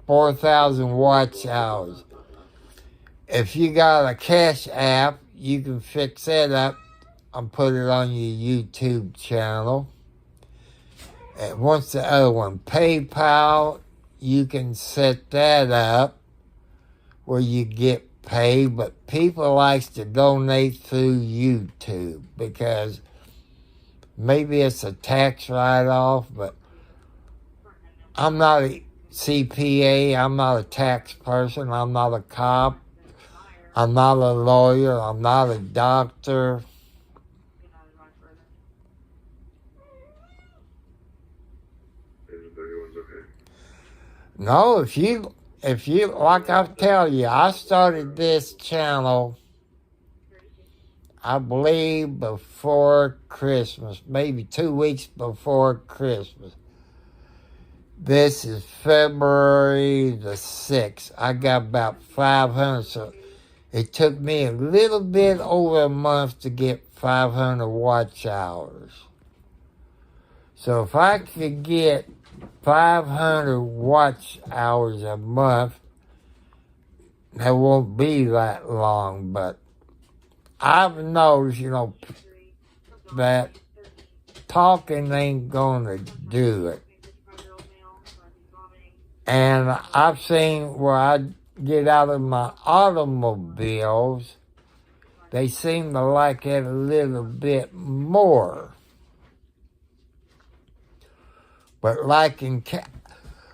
4,000 watch hours. If you got a Cash App, you can fix that up and put it on your YouTube channel. And once the other one, PayPal, you can set that up where you get paid, but people like to donate through YouTube because maybe it's a tax write-off, but I'm not a CPA, I'm not a tax person, I'm not a cop, I'm not a lawyer, I'm not a doctor. No, if you, like I tell you, I started this channel, I believe, before Christmas, maybe 2 weeks before Christmas. This is February the 6th. I got about 500, so it took me a little bit over a month to get 500 watch hours. So if I could get 500 watch hours a month, that won't be that long, but I've noticed, that talking ain't gonna do it. And I've seen where I get out of my automobiles, they seem to like it a little bit more. But like in cat,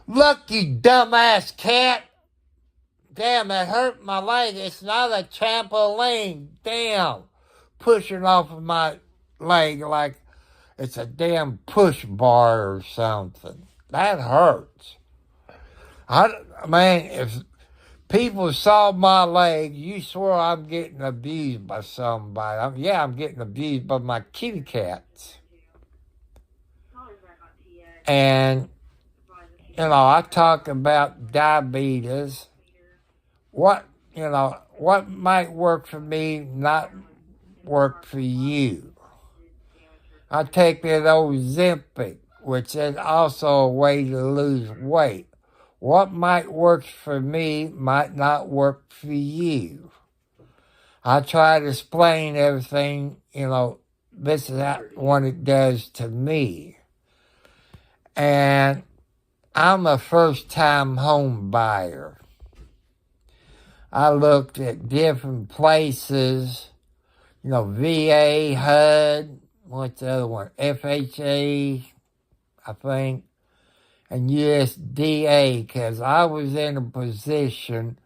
look, you dumbass cat! Damn, that hurt my leg. It's not a trampoline. Damn, pushing off of my leg like it's a damn push bar or something. That hurts. Man, if people saw my leg, you swear I'm getting abused by somebody. I'm getting abused by my kitty cats. And, I talk about diabetes. What might work for me, not work for you. I take that Ozempic, which is also a way to lose weight. What might work for me might not work for you. I try to explain everything, this is what it does to me. And I'm a first-time home buyer. I looked at different places, VA, HUD, what's the other one? FHA, I think, and USDA, because I was in a position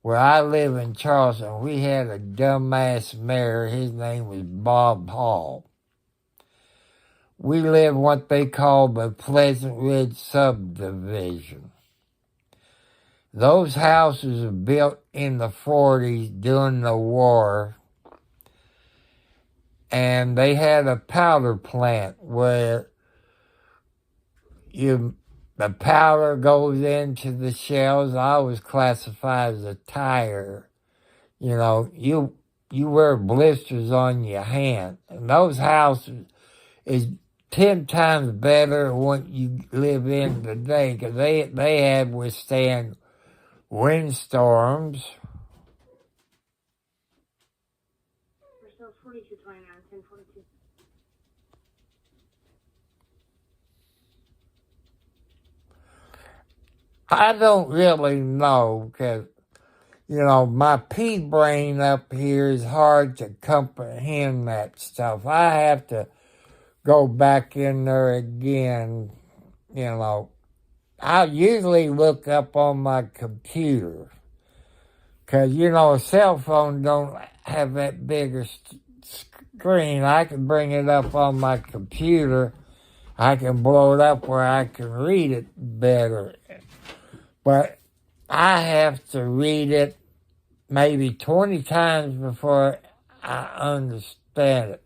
where I live in Charleston. We had a dumbass mayor. His name was Bob Hall. We live what they call the Pleasant Ridge subdivision. Those houses were built in the 40s during the war, and they had a powder plant where the powder goes into the shells. I was classified as a tire. You wear blisters on your hand, and those houses is 10 times better than what you live in today, because they had withstand windstorms. We're still 42.29, 10:42. I don't really know, because, my pea brain up here is hard to comprehend that stuff. I have to go back in there again, I usually look up on my computer. Because, a cell phone don't have that bigger screen. I can bring it up on my computer. I can blow it up where I can read it better. But I have to read it maybe 20 times before I understand it.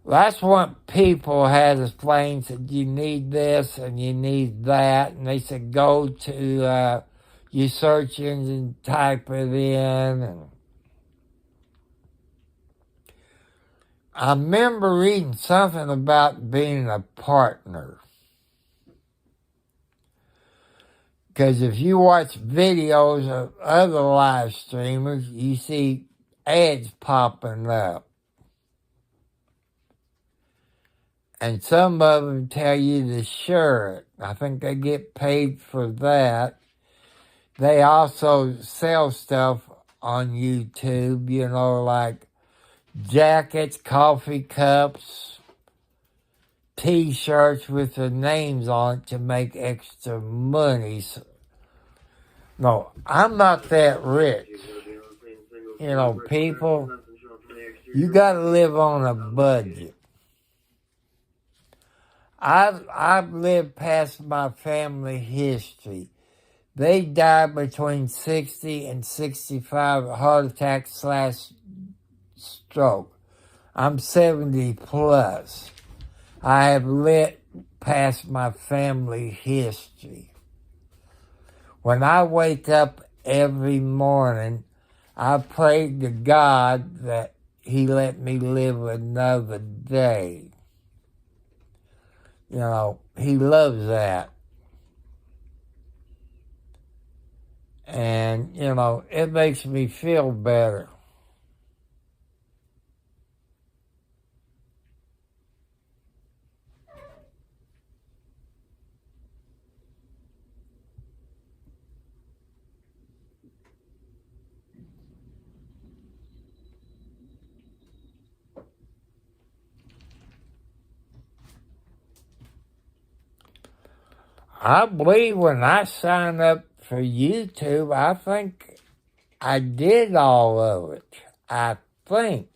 That's what people had explained. Said, you need this and you need that. And they said, go to your search engine, type it in. And I remember reading something about being a partner. Because if you watch videos of other live streamers, you see ads popping up. And some of them tell you to share it. I think they get paid for that. They also sell stuff on YouTube, like jackets, coffee cups, T-shirts with their names on it to make extra money. No, I'm not that rich. People, you gotta live on a budget. I've lived past my family history. They died between 60 and 65 heart attack / stroke. I'm 70 plus. I have lived past my family history. When I wake up every morning, I pray to God that He let me live another day. He loves that. And, it makes me feel better. I believe when I signed up for YouTube, I think I did all of it. I think.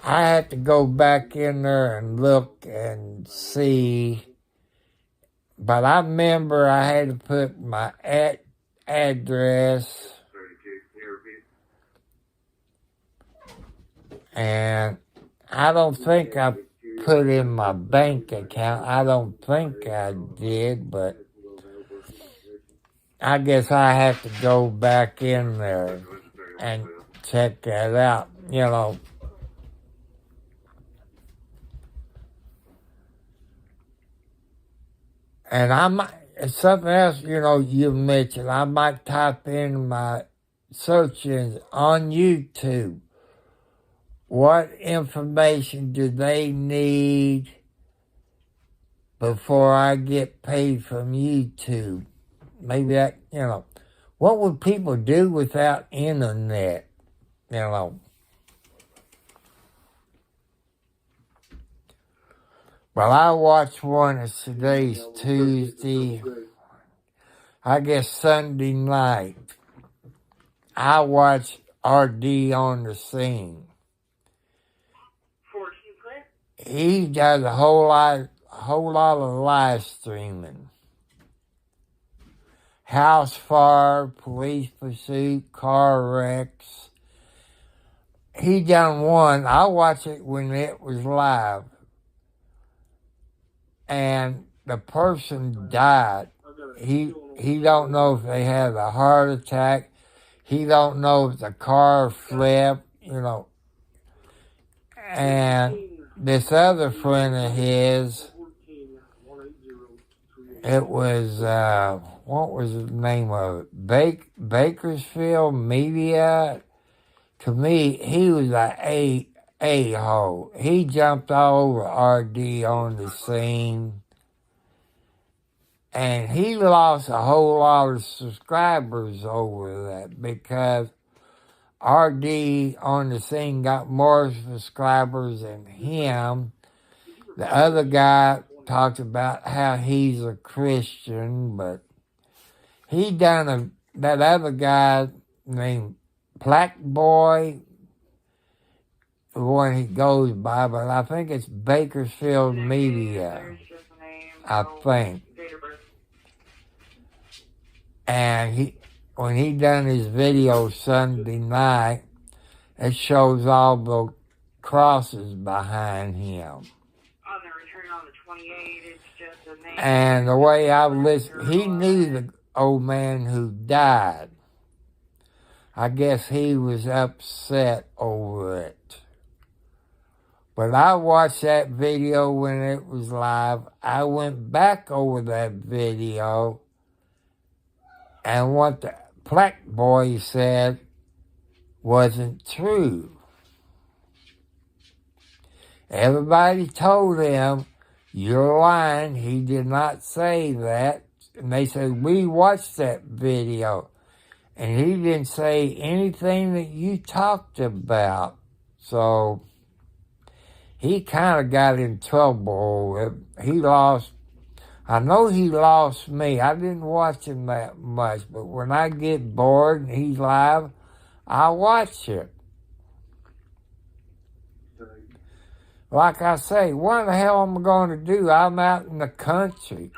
I had to go back in there and look and see. But I remember I had to put my address. And I don't think I put in my bank account. I don't think I did, but I guess I have to go back in there and check that out, you know. And I might, something else, you know, you mentioned, I might type in my search engine on YouTube. What information do they need before I get paid from YouTube? Maybe that, you know, what would people do without internet, you know? Well, I watched one of today's Tuesday, I guess Sunday night. I watched RD on the Scene. He does a whole lot of live streaming. House fire, police pursuit, car wrecks. He done one. I watched it when it was live. And the person died. He don't know if they had a heart attack. He don't know if the car flipped, you know. And this other friend of his, it was, what was the name of it? Bakersfield Media. To me, he was a-hole. He jumped all over RD on the Scene. And he lost a whole lot of subscribers over that because RD on the Scene got more subscribers than him. The other guy talks about how he's a Christian, but he done that other guy named Black Boy, the one he goes by, but I think it's Bakersfield Media, I think. And when he done his video Sunday night, it shows all the crosses behind him. On the return on the 28, it's just a name. And the way I listened, he knew the old man who died. I guess he was upset over it. But I watched that video when it was live. I went back over that video, and what the Black Boy said wasn't true. Everybody told him, "You're lying. He did not say that." And they said, "We watched that video, and he didn't say anything that you talked about." So he kind of got in trouble. He lost. I know he lost me. I didn't watch him that much, but when I get bored and he's live, I watch it. Like I say, what the hell am I going to do? I'm out in the country.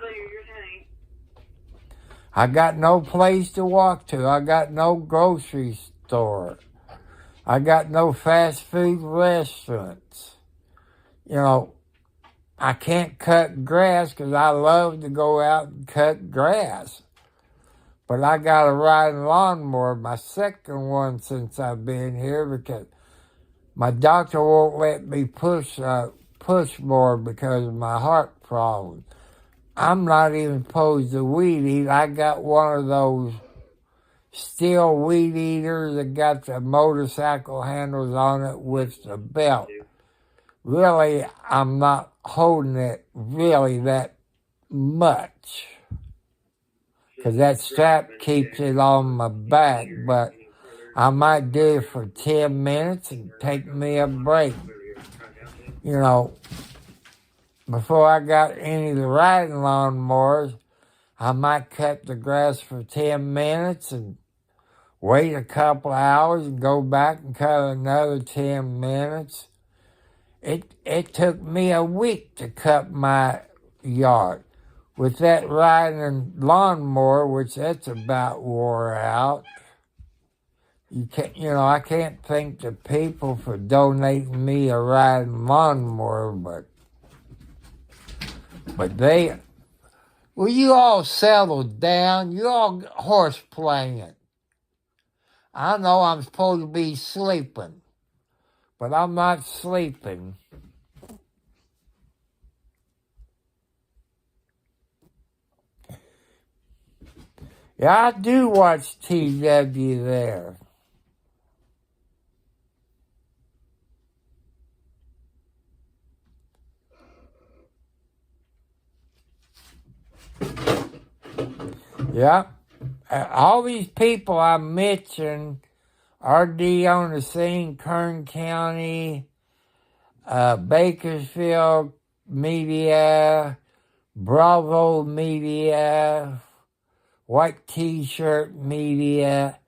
I got no place to walk to. I got no grocery store. I got no fast food restaurants. You know, I can't cut grass because I love to go out and cut grass. But I got a riding lawnmower, my second one since I've been here, because my doctor won't let me push more because of my heart problem. I'm not even supposed to weed eat. I got one of those steel weed eaters that got the motorcycle handles on it with the belt. Really, I'm not holding it really that much, because that strap keeps it on my back, but I might do it for 10 minutes and take me a break. You know, before I got any of the riding lawnmowers, I might cut the grass for 10 minutes and wait a couple hours and go back and cut another 10 minutes. It took me a week to cut my yard. With that riding lawnmower, which that's about wore out, I can't thank the people for donating me a riding lawnmower, but But well, you all settled down. You all horse playing. I know I'm supposed to be sleeping, but I'm not sleeping. Yeah, I do watch TW there. Yeah. All these people I mentioned, RD on the scene, Kern County, Bakersfield Media, Bravo Media, White T-Shirt Media,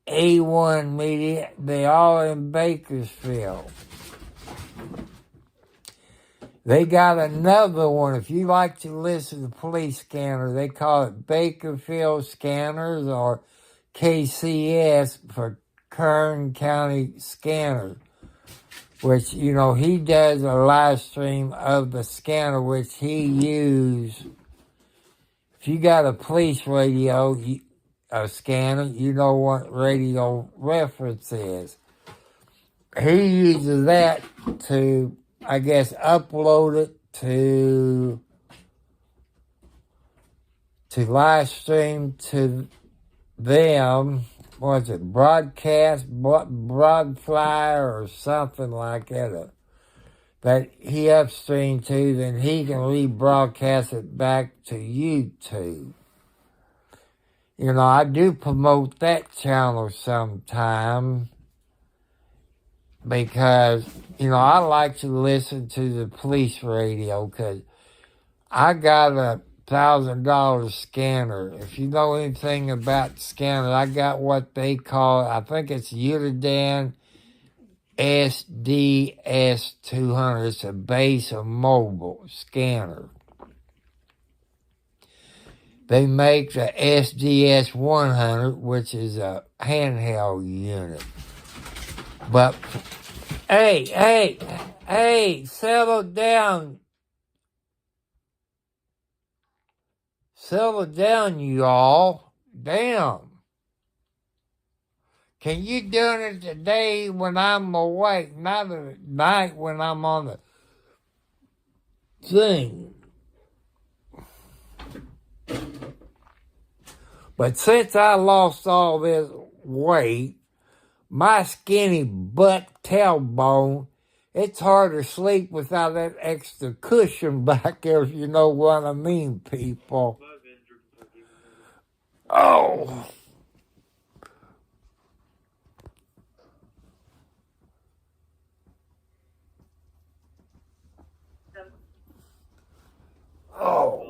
A1 Media, they all in Bakersfield. They got another one. If you like to listen to Police Scanner, they call it Bakerfield Scanners or KCS for Kern County Scanner, which, you know, he does a live stream of the scanner, which he used. If you got a police radio, a scanner, you know what radio reference is. He uses that to, I guess, upload it to live stream to them. Was it Broadfly or something like that? That he upstream to, then he can rebroadcast it back to YouTube. You know, I do promote that channel sometime because, you know, I like to listen to the police radio because I got a $1,000 scanner. If you know anything about scanners, I got what they call, I think it's Udadan SDS200. It's a base of mobile scanner. They make the SDS 100, which is a handheld unit. But, hey, settle down. Settle down, you all. Damn. Can you do it today when I'm awake, not at night when I'm on the thing? But since I lost all this weight, my skinny butt tailbone, it's hard to sleep without that extra cushion back there, if you know what I mean, people. Oh. Oh.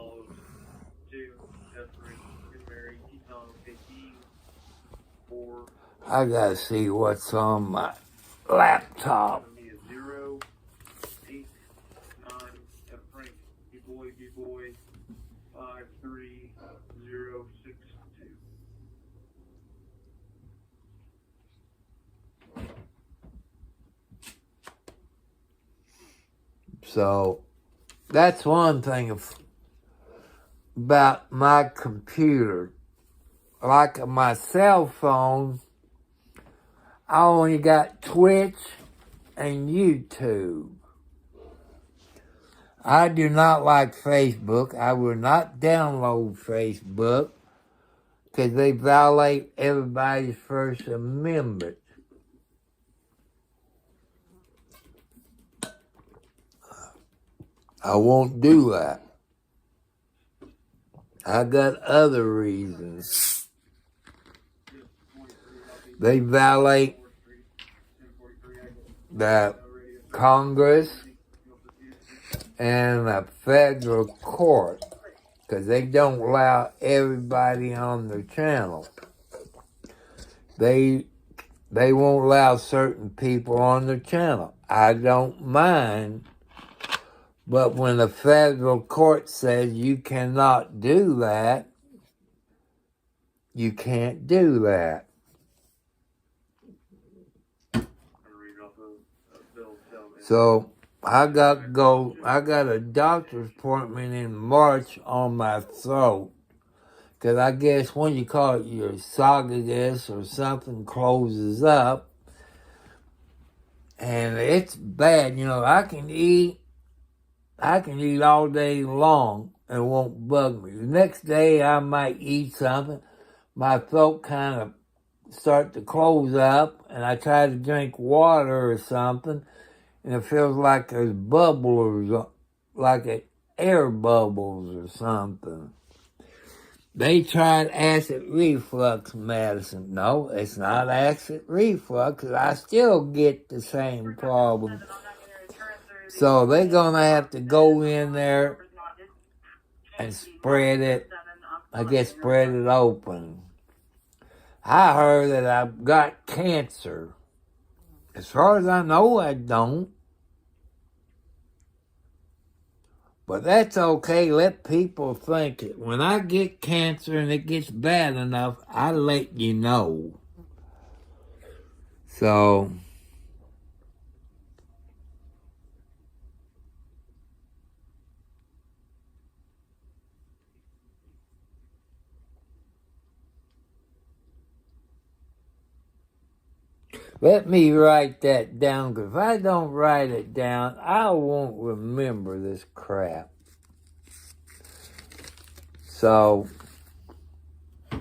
I gotta see what's on my laptop. So that's one thing about my computer. Like my cell phone, I only got Twitch and YouTube. I do not like Facebook. I will not download Facebook because they violate everybody's First Amendment. I won't do that. I got other reasons. They violate the Congress and the federal court because they don't allow everybody on the channel. They won't allow certain people on the channel. I don't mind, but when the federal court says you cannot do that, you can't do that. So I got a doctor's appointment in March on my throat. Because I guess when you call it your esophagus or something closes up, and it's bad. You know, I can eat all day long and it won't bug me. The next day I might eat something, my throat kind of start to close up, and I try to drink water or something, and it feels like there's bubbles, like air bubbles or something. They tried acid reflux medicine. No, it's not acid reflux. I still get the same problem. So they're going to have to go in there and spread it open. I heard that I've got cancer. As far as I know, I don't. But that's okay. Let people think it. When I get cancer and it gets bad enough, I let you know. So, let me write that down, because if I don't write it down, I won't remember this crap. So, if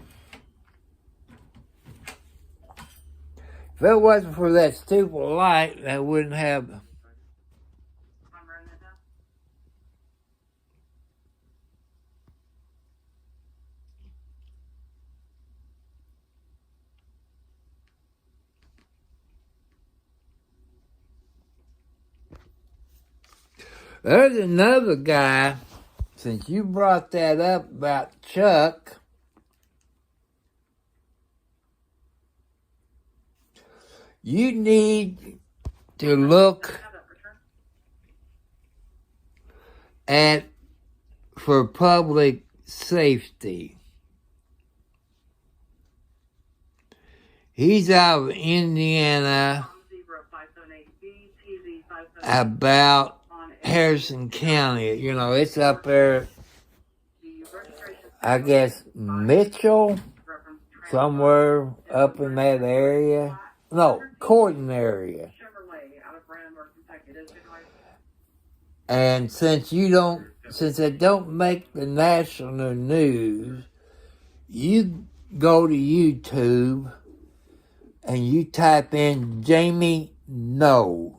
it wasn't for that stupid light, I wouldn't have... There's another guy, since you brought that up about Chuck. You need to look at for public safety. He's out of Indiana, about Harrison County. You know, it's up there, I guess, Mitchell, somewhere up in that area. No, Corton area. And since it don't make the national news, you go to YouTube and you type in Jamie No.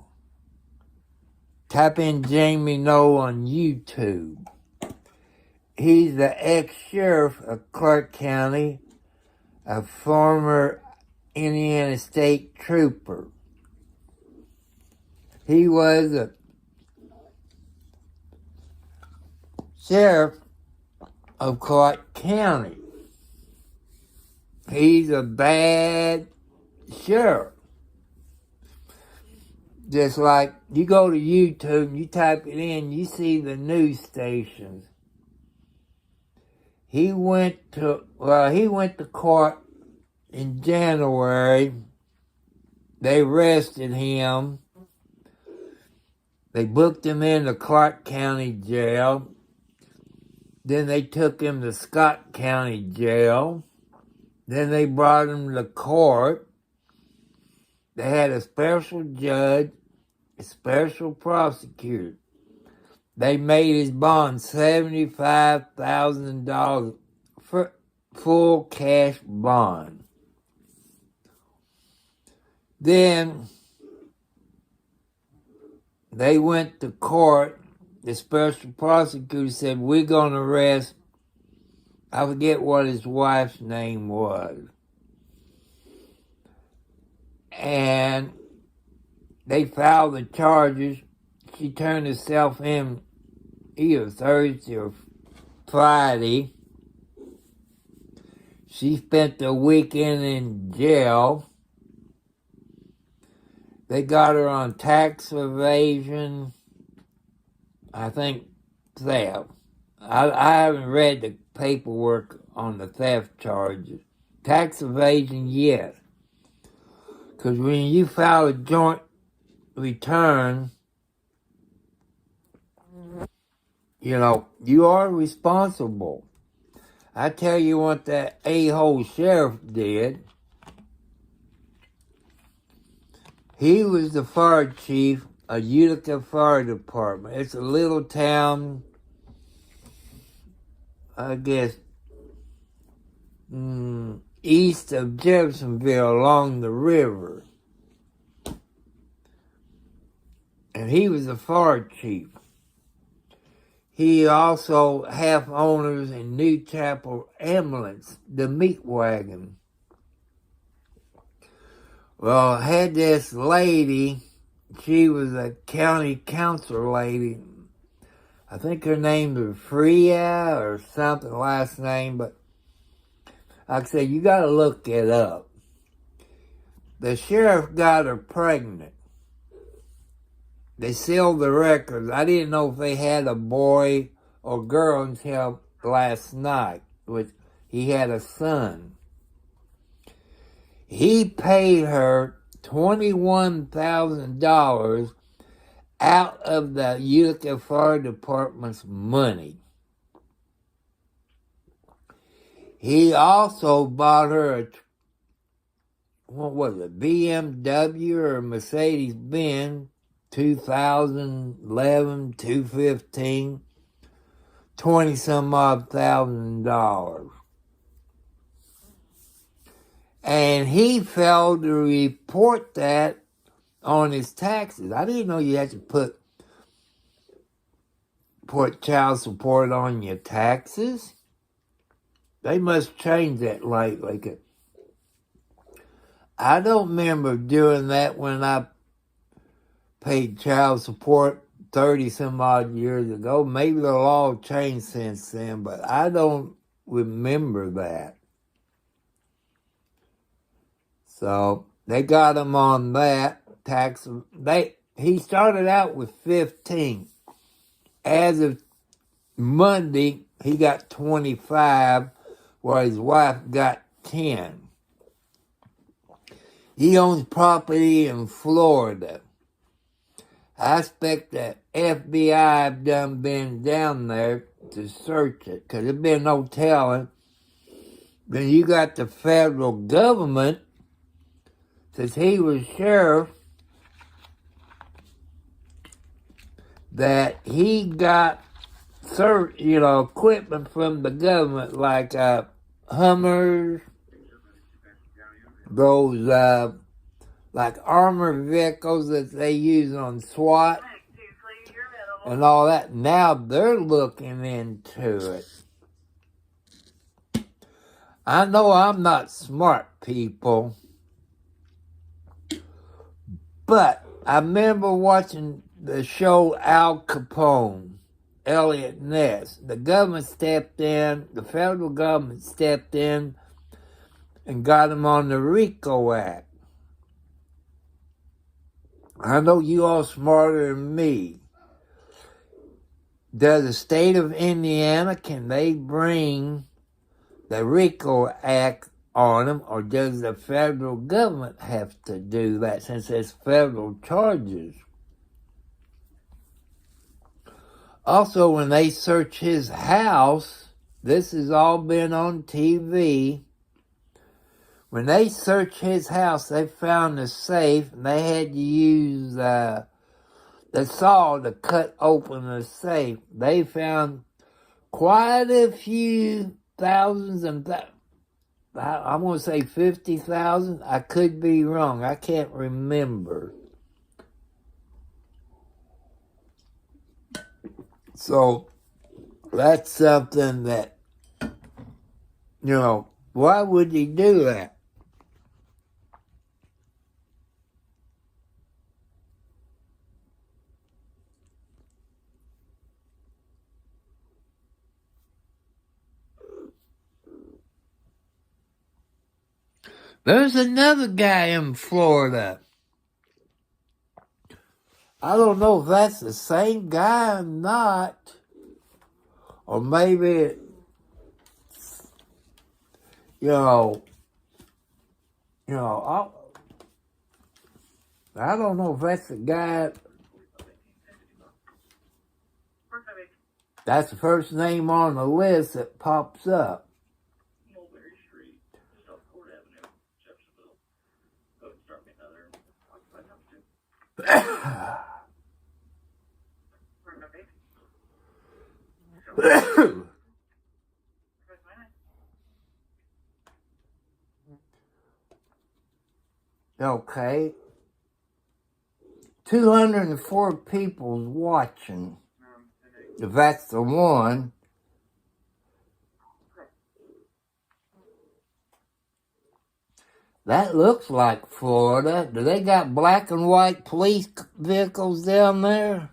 Type in Jamie No on YouTube. He's the ex-sheriff of Clark County, a former Indiana State Trooper. He was a sheriff of Clark County. He's a bad sheriff. Just like you go to YouTube and you type it in, you see the news stations. He went to court in January. They arrested him. They booked him into Clark County Jail. Then they took him to Scott County Jail. Then they brought him to court. They had a special judge, a special prosecutor. They made his bond $75,000 for full cash bond. Then they went to court. The special prosecutor said, we're going to arrest, I forget what his wife's name was. And they filed the charges. She turned herself in either Thursday or Friday. She spent the weekend in jail. They got her on tax evasion, I think theft. I haven't read the paperwork on the theft charges. Tax evasion, yes. Because when you file a joint return, you are responsible. I tell you what that a-hole sheriff did. He was the fire chief of Utica Fire Department. It's a little town, I guess, east of Jeffersonville along the river. And he was the fire chief. He also half owners in New Chapel Ambulance, the meat wagon. Well, I had this lady, she was a county council lady. I think her name was Freya or something, last name, but like I said, you got to look it up. The sheriff got her pregnant. They sealed the records. I didn't know if they had a boy or girl until last night, which he had a son. He paid her $21,000 out of the Utica Fire Department's money. He also bought her a BMW or Mercedes-Benz 2011, 215, 20-some-odd $1,000. And he failed to report that on his taxes. I didn't know you had to put child support on your taxes. They must change that lately. I don't remember doing that when I paid child support 30-some-odd years ago. Maybe the law changed since then, but I don't remember that. So they got him on that tax. He started out with 15. As of Monday, he got 25, while his wife got 10. He owns property in Florida. I expect that FBI done been down there to search it, because there's been no telling. Then you got the federal government, since he was sheriff, that he got equipment from the government, like Hummers, those like armored vehicles that they use on SWAT and all that. Now they're looking into it. I know I'm not smart, people, but I remember watching the show Al Capone, Elliot Ness. The government stepped in, the federal government stepped in and got him on the RICO Act. I know you all smarter than me. Does the state of Indiana, can they bring the RICO Act on them, or does the federal government have to do that since it's federal charges? Also, when they search his house, this has all been on TV. When they searched his house, they found the safe, and they had to use the saw to cut open the safe. They found quite a few thousands and I'm going to say 50,000. I could be wrong. I can't remember. So that's something that, why would he do that? There's another guy in Florida. I don't know if that's the same guy or not. Or maybe, I don't know if that's the guy That's the first name on the list that pops up. Mulberry Street, Southport Avenue, Jeffersonville. Go ahead and start me another occupied house too. Okay. 204 people's watching. If that's the one. That looks like Florida. Do they got black and white police vehicles down there?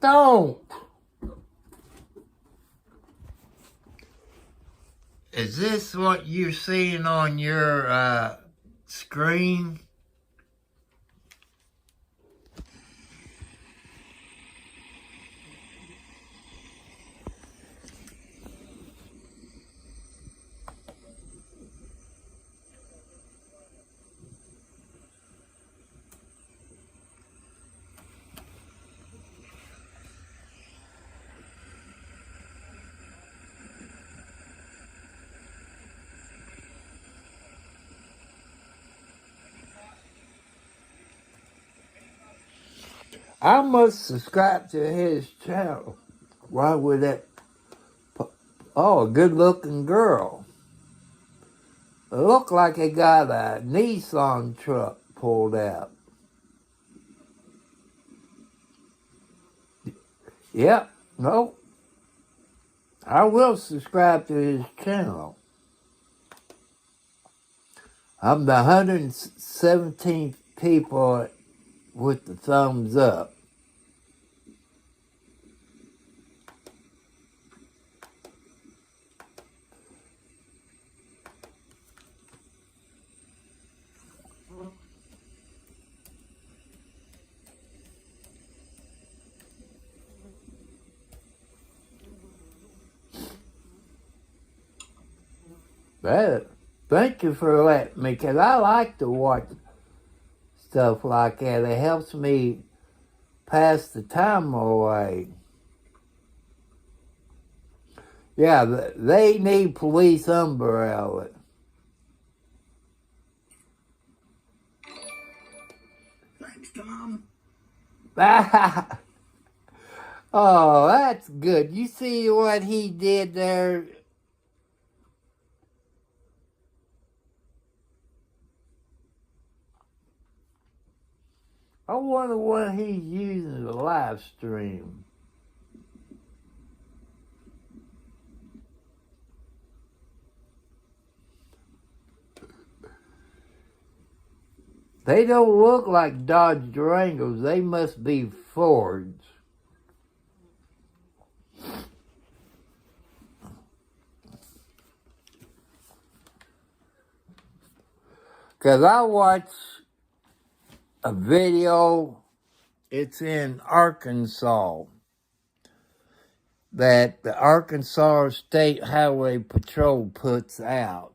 Don't. Is this what you're seeing on your screen? I must subscribe to his channel. Why would that? Oh, a good-looking girl. It looked like he got a Nissan truck pulled out. Yep, no. I will subscribe to his channel. I'm the 117th people with the thumbs up. But thank you for letting me, because I like to watch stuff like that. It helps me pass the time away. Yeah, they need police umbrella. Thanks, Tom. Oh, that's good. You see what he did there? I wonder what he's using to live stream. They don't look like Dodge Durangos. They must be Fords. Because I watched a video, it's in Arkansas, that the Arkansas State Highway Patrol puts out.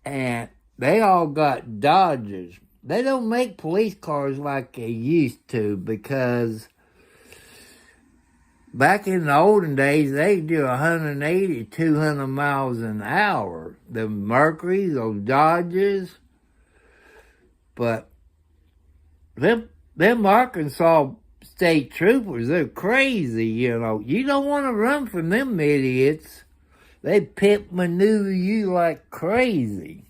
And they all got Dodges. They don't make police cars like they used to, because back in the olden days, they do 180, 200 miles an hour. The Mercuries, those Dodges. But them Arkansas state troopers, they're crazy, you know. You don't want to run from them idiots. They pit maneuver you like crazy.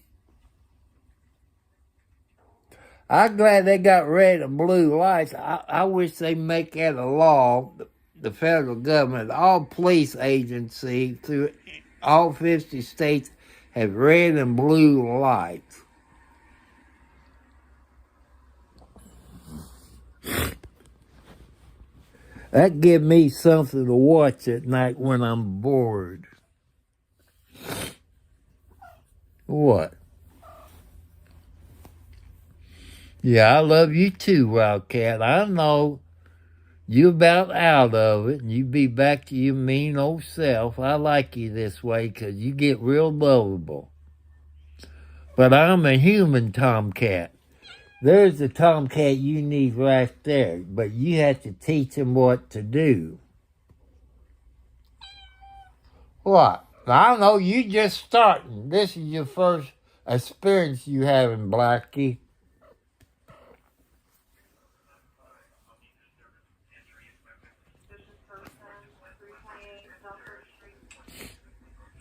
I'm glad they got red and blue lights. I wish they make that a law. The federal government, all police agencies through all 50 states have red and blue lights. That give me something to watch at night when I'm bored. What? Yeah, I love you too, Wildcat. I know you about out of it, and you be back to your mean old self. I like you this way because you get real lovable. But I'm a human tomcat. There's the tomcat you need right there, but you have to teach him what to do. What? I don't know, you just starting. This is your first experience you having, Blackie.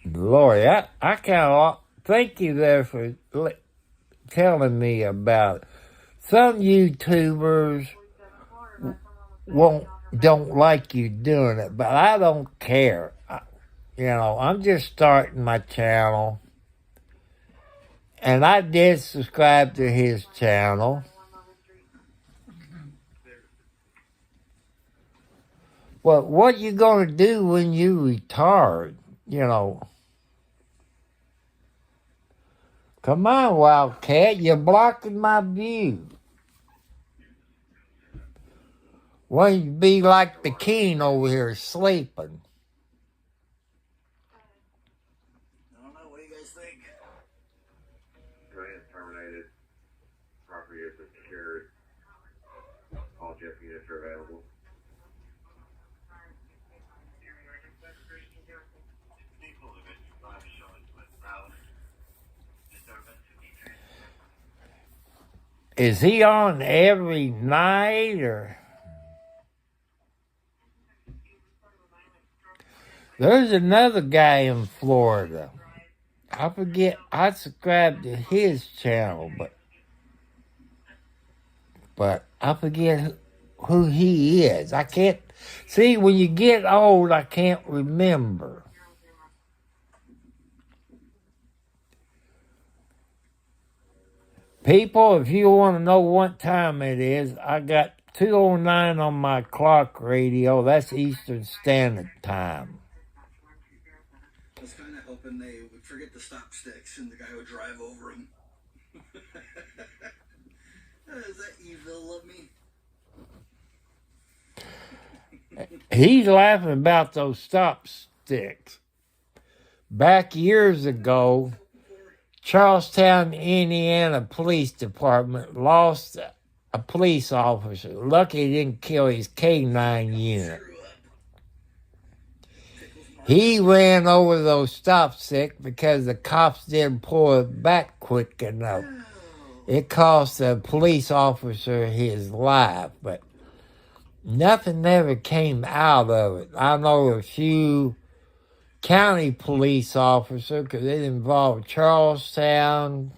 Lord, I kind of thank you there for telling me about it. Some YouTubers don't like you doing it, but I don't care. I'm just starting my channel, and I did subscribe to his channel. Well, what you gonna do when you retire? Come on, Wildcat, you're blocking my view. Well, you be like the king over here sleeping. I don't know. What do you guys think? Grant terminated. Property has been secured. All Jeff units are available. Is he on every night or? There's another guy in Florida. I forget. I subscribed to his channel, but I forget who he is. I can't see when you get old. I can't remember. People, if you want to know what time it is, I got 2:09 on my clock radio. That's Eastern Standard Time. I was kind of hoping they would forget the stop sticks and the guy would drive over them. Is that evil of me? He's laughing about those stop sticks. Back years ago, Charlestown, Indiana Police Department lost a police officer. Lucky he didn't kill his K-9 unit. He ran over those stop sticks because the cops didn't pull it back quick enough. It cost the police officer his life, but nothing ever came out of it. I know a few county police officers because it involved Charlestown,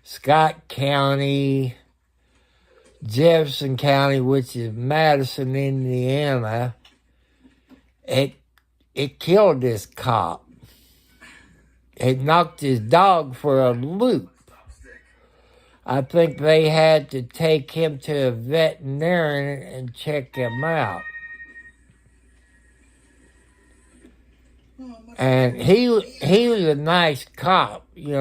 Scott County, Jefferson County, which is Madison, Indiana. It killed this cop. It knocked his dog for a loop. I think they had to take him to a veterinarian and check him out. And he was a nice cop, He'd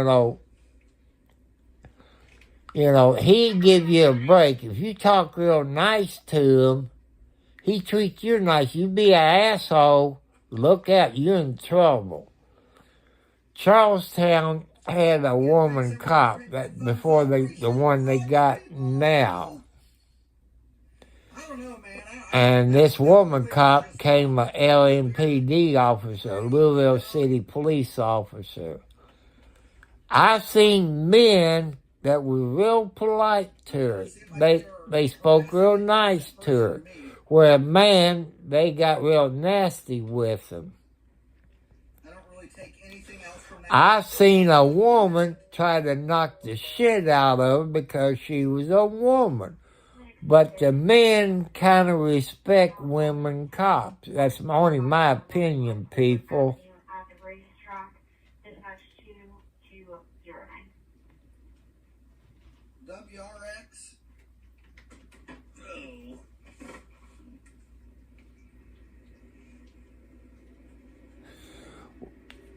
give you a break. If you talk real nice to him, he treats you nice. You be an asshole, look out, you're in trouble. Charlestown had a woman cop that before the one they got now. And this woman cop became a LMPD officer, a Louisville City police officer. I've seen men that were real polite to her. They spoke real nice to her. Where a man, they got real nasty with him. I've seen a woman try to knock the shit out of her because she was a woman. But the men kind of respect women cops. That's only my opinion, people. WRX? Oh.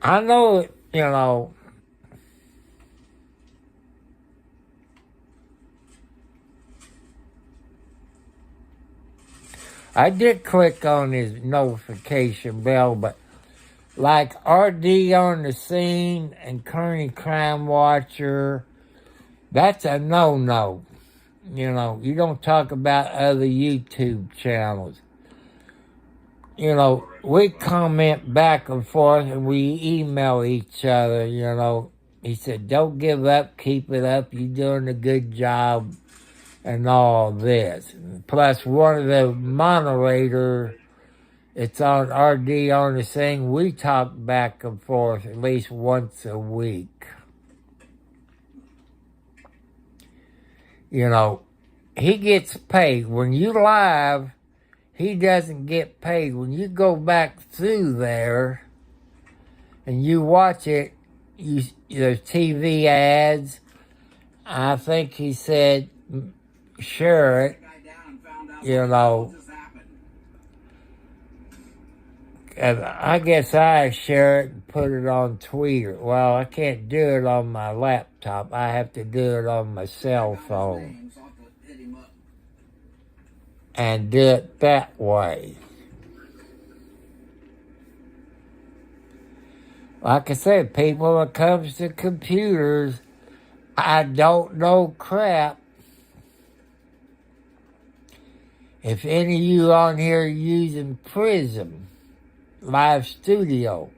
I know, I did click on his notification bell, but like RD on the scene and Kearney Crime Watcher, that's a no-no. You know, you don't talk about other YouTube channels. You know, we comment back and forth and we email each other, you know. He said, don't give up, keep it up, you're doing a good job and all this. Plus, one of the moderators, it's on RD on the thing, we talk back and forth at least once a week. You know, he gets paid. When you live, he doesn't get paid. When you go back through there and you watch it, there's TV ads. I think he said, share it, you know. And I guess I share it and put it on Twitter. Well, I can't do it on my laptop. I have to do it on my cell phone. And do it that way. Like I said, people, when it comes to computers, I don't know crap. If any of you on here are using Prism Live Studio,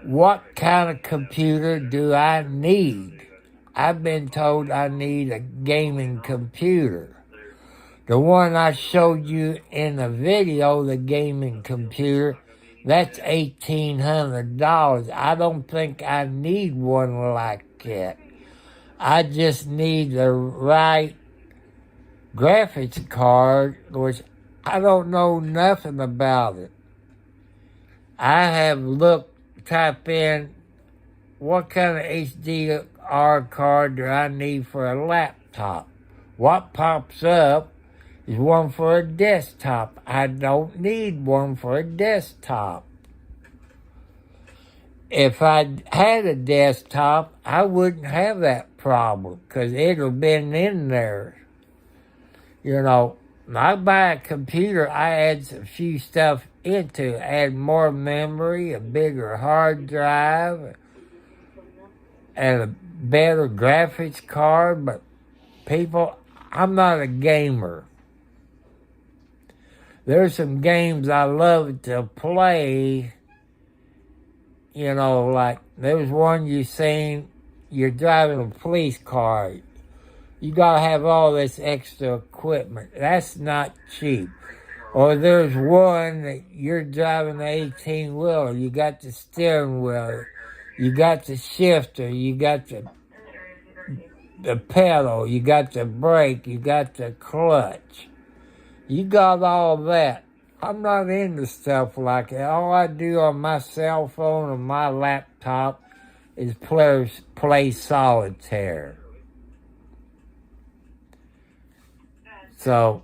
what kind of computer do I need? I've been told I need a gaming computer. The one I showed you in the video, the gaming computer, that's $1,800. I don't think I need one like that. I just need the right graphics card, which I don't know nothing about it. I have type in what kind of HDR card do I need for a laptop. What pops up is one for a desktop. I don't need one for a desktop. If I had a desktop, I wouldn't have that problem because it would have been in there. You know, when I buy a computer, I add a few stuff into it. Add more memory, a bigger hard drive, and a better graphics card. But people, I'm not a gamer. There's some games I love to play, you know, like there's one you seen, you're driving a police car. You gotta have all this extra equipment. That's not cheap. Or there's one that you're driving the 18-wheeler. You got the steering wheel, you got the shifter, you got the pedal, you got the brake, you got the clutch. You got all that. I'm not into stuff like that. All I do on my cell phone or my laptop is play solitaire. So,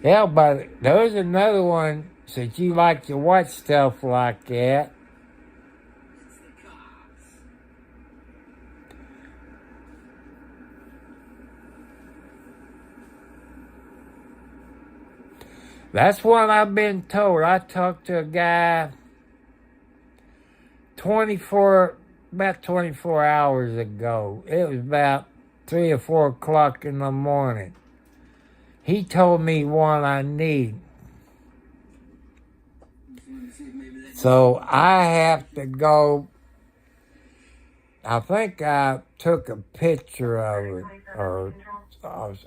yeah, but there's another one, since you like to watch stuff like that. That's what I've been told. I talked to a guy about 24 hours ago. It was about 3 or 4 o'clock in the morning. He told me what I need. So I have to go. I think I took a picture of it, or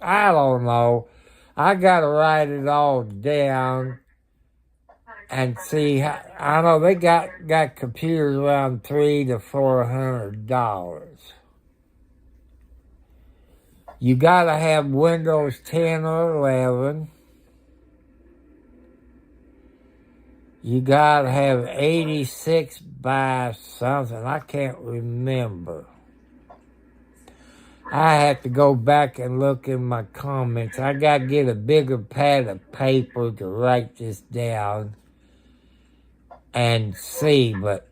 I don't know. I got to write it all down and see. I know they got computers around $300 to $400. You got to have Windows 10 or 11. You got to have 86 by something. I can't remember. I have to go back and look in my comments. I got to get a bigger pad of paper to write this down and see. But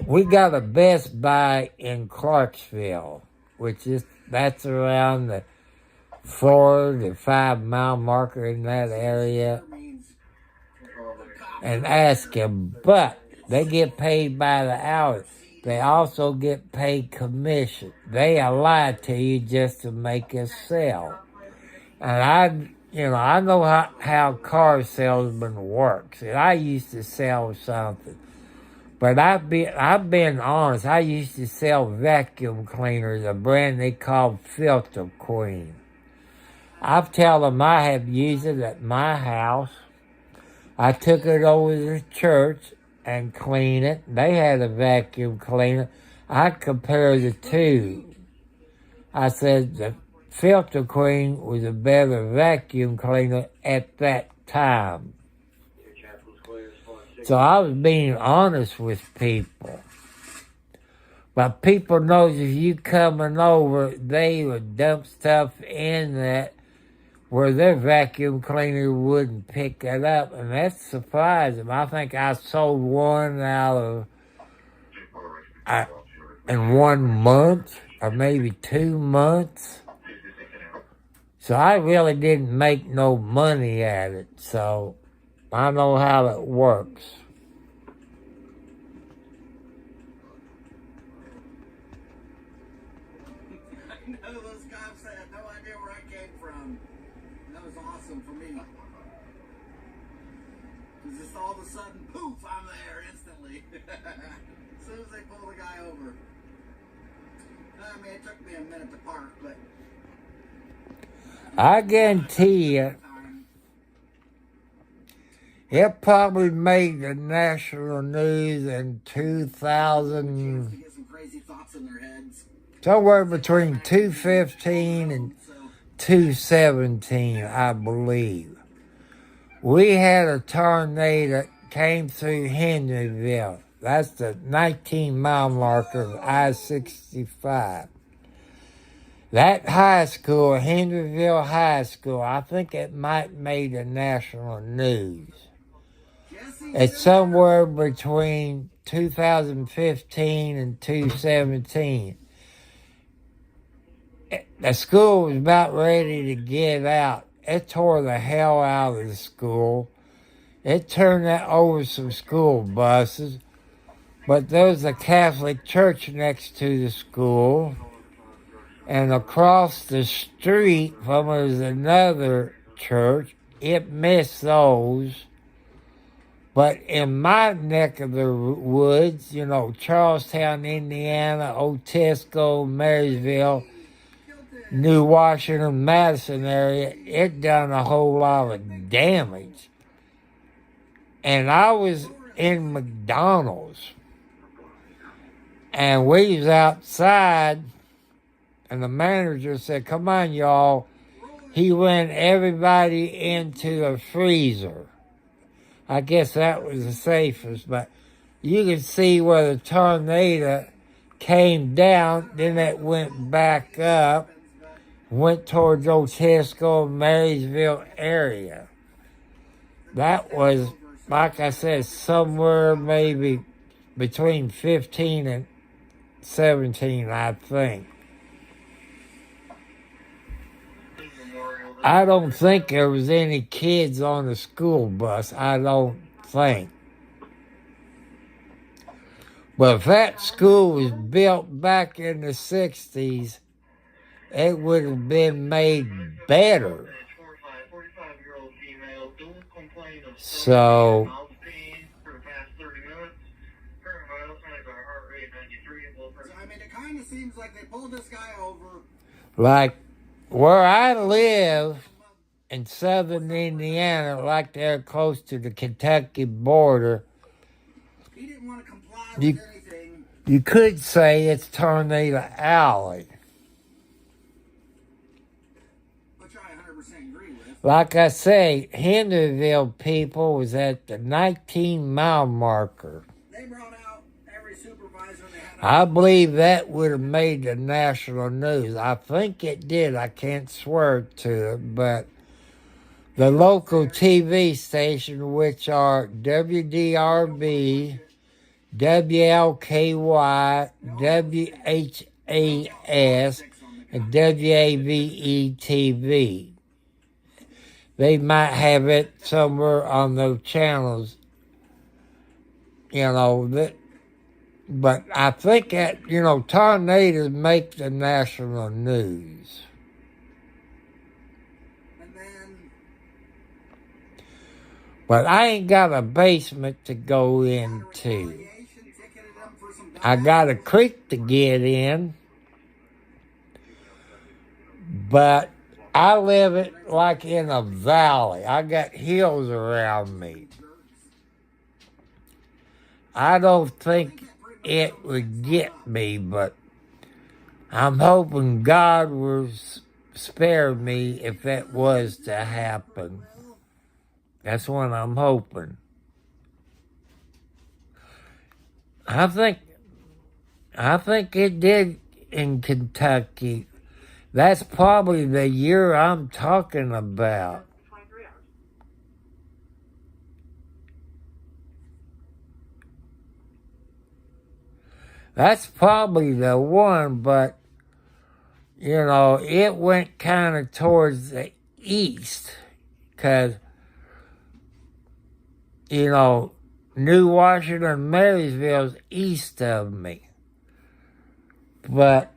we got a Best Buy in Clarksville, which is that's around the 4 to 5 mile marker in that area and ask them. But they get paid by the hour. They also get paid commission. They lie to you just to make a sale. And I know how car salesman works. And I used to sell something. But I've been honest. I used to sell vacuum cleaners, a brand they call Filter Queen. I've tell them I have used it at my house. I took it over to the church and cleaned it. They had a vacuum cleaner. I compared the two. I said the Filter Queen was a better vacuum cleaner at that time. So I was being honest with people. But people knows if you coming over, they would dump stuff in that where their vacuum cleaner wouldn't pick it up. And that surprised them. I think I sold one out of in 1 month or maybe 2 months. So I really didn't make no money at it. So I know how it works. I know those cops had no idea where I came from. That was awesome for me. Because just all of a sudden, poof, I'm there instantly. As soon as they pull the guy over. I mean, it took me a minute to park, but I guarantee you, it probably made the national news in 2000, to get some crazy thoughts in their heads. somewhere between 215 and 217, I believe. We had a tornado came through Henryville. That's the 19-mile marker of I-65. That high school, Henryville High School, I think it might made the national news. It's somewhere between 2015 and 2017. The school was about ready to get out. It tore the hell out of the school. It turned over some school buses. But there was a Catholic church next to the school. And across the street from it was another church. It missed those. But in my neck of the woods, Charlestown, Indiana, Otisco, Marysville, New Washington, Madison area, it done a whole lot of damage. And I was in McDonald's. And we was outside. And the manager said, "Come on, y'all." He ran everybody into a freezer. I guess that was the safest, but you could see where the tornado came down, then it went back up, went towards Otisco, Marysville area. That was, like I said, somewhere maybe between 15 and 17, I think. I don't think there was any kids on the school bus. I don't think. But if that school was built back in the 60s, it would have been made better. So, I mean, it kind of seems like they pulled this guy over. Like where I live in southern Indiana, like they're close to the Kentucky border, He didn't want to comply with anything. You could say it's Tornado Alley. Which I 100% agree with. Like I say, Henryville people was at the 19-mile marker. They brought out every supervisor they had. I believe that would have made the national news. I think it did. I can't swear to it, but the local TV station, which are WDRB, WLKY, WHAS, and WAVE TV. They might have it somewhere on those channels, but I think that, tornadoes make the national news. And then, But I ain't got a basement to go into. I got a creek to get in, but I live it like in a valley. I got hills around me. I don't think it would get me, but I'm hoping God will spare me if that was to happen. That's what I'm hoping. I think it did in Kentucky. That's probably the year I'm talking about. That's probably the one, but, it went kind of towards the east, because, New Washington, Marysville's east of me. But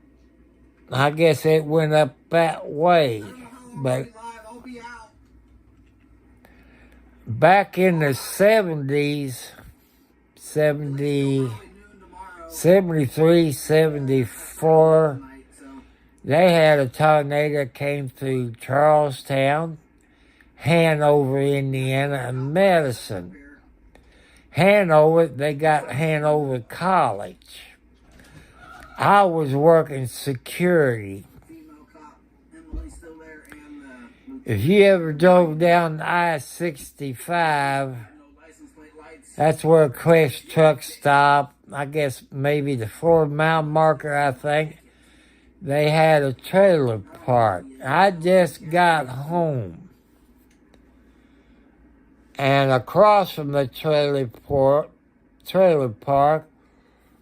I guess it went up that way. But back in the 70s, 73, 74, they had a tornado that came through Charlestown, Hanover, Indiana, and Madison. Hanover, they got Hanover College. I was working security. If you ever drove down I-65, that's where Quest truck stopped. I guess maybe the 4-mile marker, I think. They had a trailer park. I just got home. And across from the trailer park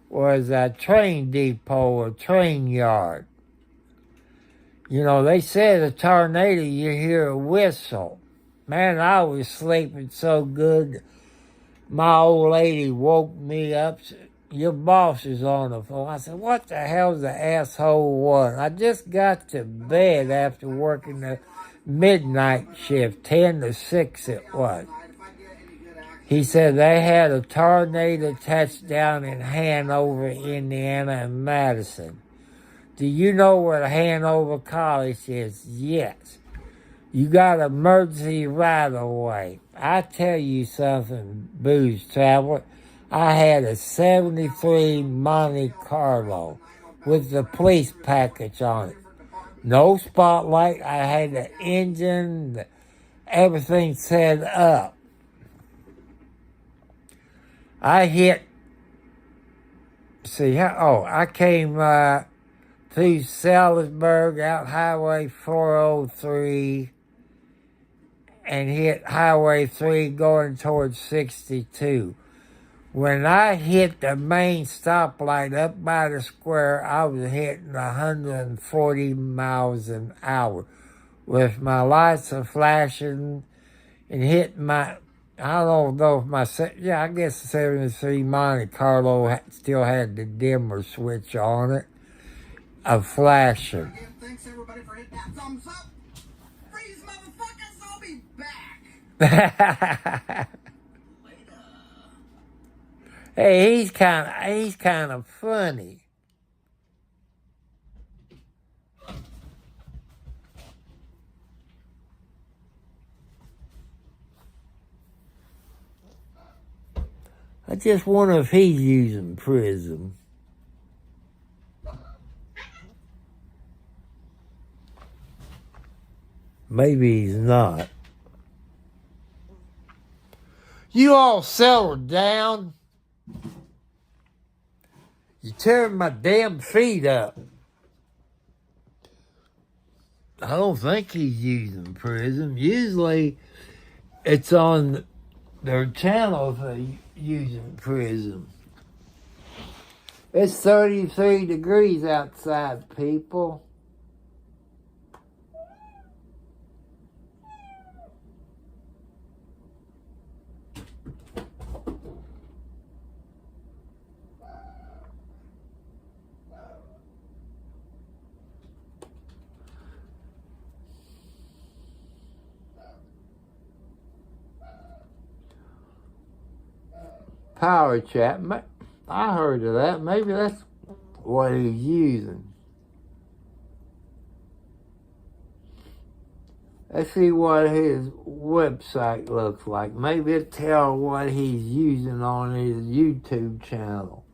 was a train depot, a train yard. They said a tornado, you hear a whistle. Man, I was sleeping so good. My old lady woke me up. Your boss is on the phone. I said, what the hell's the asshole one? I just got to bed after working the midnight shift, 10 to 6 it was. He said they had a tornado touchdown in Hanover, Indiana, and Madison. Do you know where Hanover College is? Yes. You got emergency right away. I tell you something, booze traveler. I had a 73 Monte Carlo with the police package on it. No spotlight. I had the engine, everything set up. I came through Salisbury, out Highway 403, and hit Highway 3 going towards 62. When I hit the main stoplight up by the square, I was hitting 140 miles an hour with my lights are flashing and hitting my... I don't know if I guess the 73 Monte Carlo still had the dimmer switch on it, of flashing. Thanks everybody for hitting that thumbs up. Freeze, motherfuckers, I'll be back. Hey, he's kind of funny. I just wonder if he's using Prism. Maybe he's not. You all settled down. You tearing my damn feet up. I don't think he's using Prism. Usually it's on their channel for using Prism. It's 33 degrees outside, people. Power chat. I heard of that. Maybe that's what he's using. Let's see what his website looks like. Maybe it'll tell what he's using on his YouTube channel.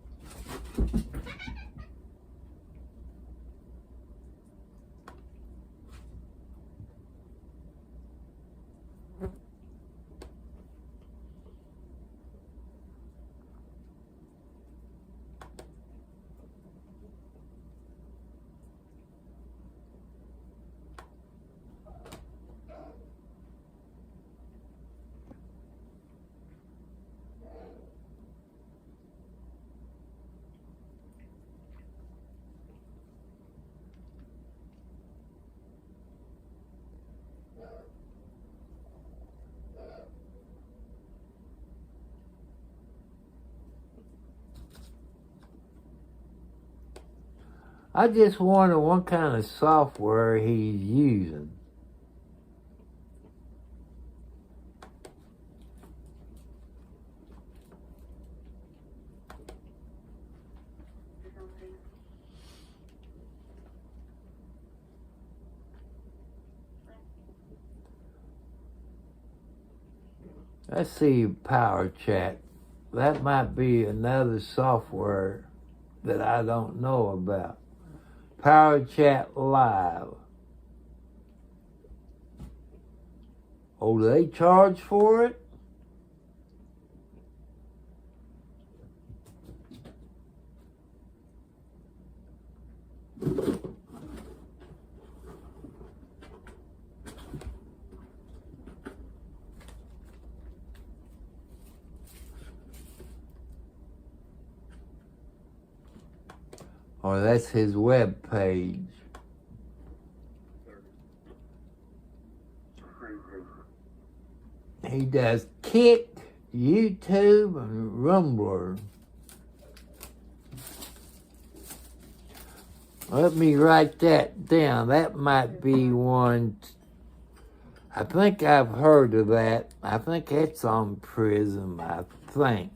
I just wonder what kind of software he's using. Let's see, Power Chat. That might be another software that I don't know about. Power Chat Live. Oh, do they charge for it? Or that's his web page. He does Kick, YouTube, and Rumbler. Let me write that down. That might be one. I think I've heard of that. I think that's on Prism, I think.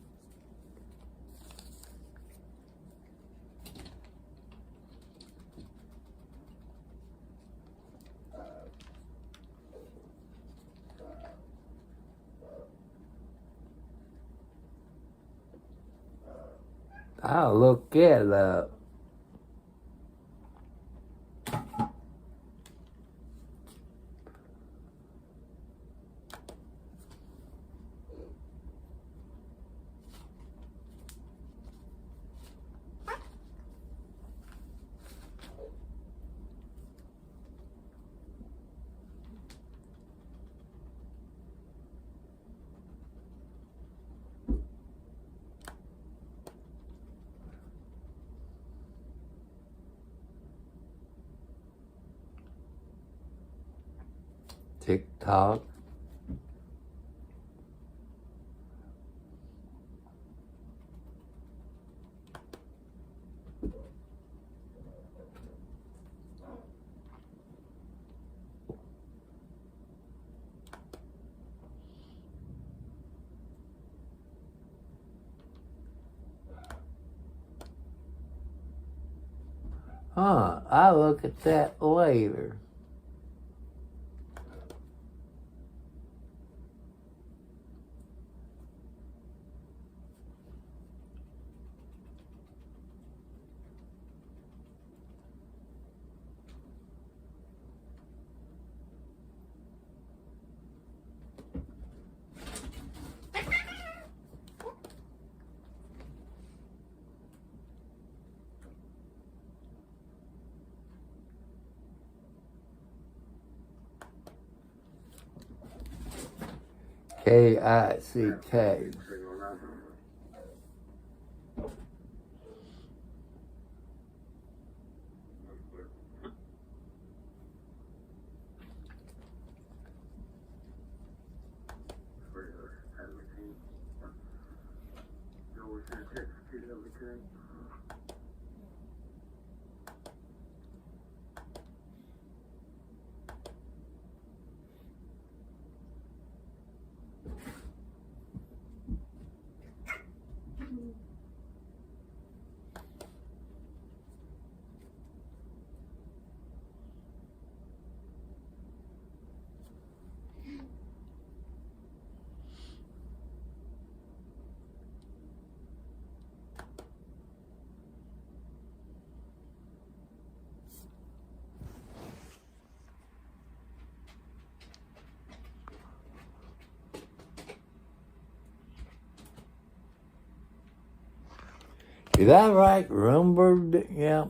I'll look it up. TikTok. I'll look at that later. Kick. Is that right? Rumbled? Yeah.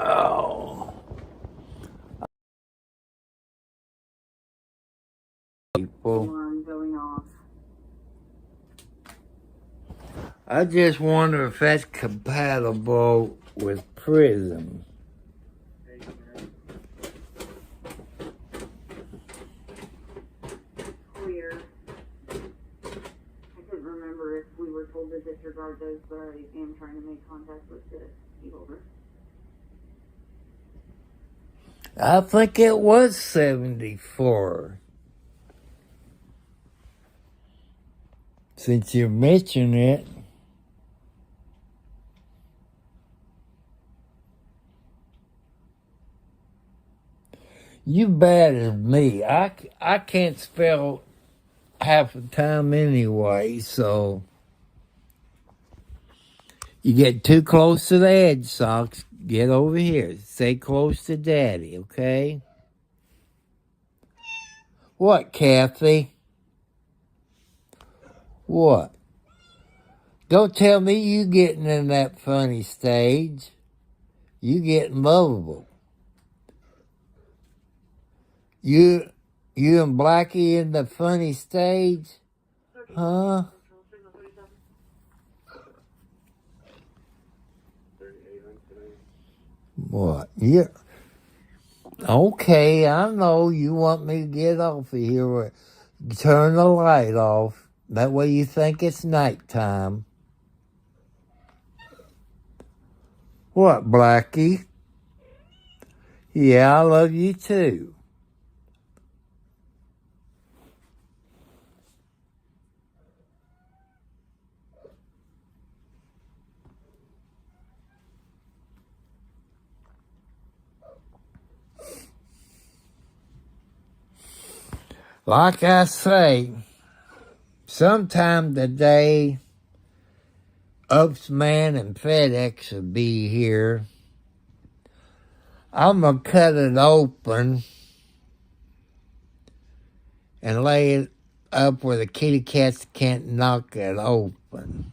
Oh. People. Alarm going off. I just wonder if that's compatible with Prism. Clear. I couldn't remember if we were told to disregard those, but I am trying to make contact with the key holder. I think it was 74. Since you mentioned it. You bad as me. I can't spell half the time anyway, so you get too close to the edge, Socks. Get over here. Stay close to Daddy, okay? What, Kathy? What? Don't tell me you getting in that funny stage. You getting lovable. You and Blackie in the funny stage? Huh? What? Yeah. Okay, I know you want me to get off of here. Turn the light off. That way you think it's nighttime. What, Blackie? Yeah, I love you too. Like I say, sometime today, Upsman and FedEx will be here. I'm going to cut it open and lay it up where the kitty cats can't knock it open.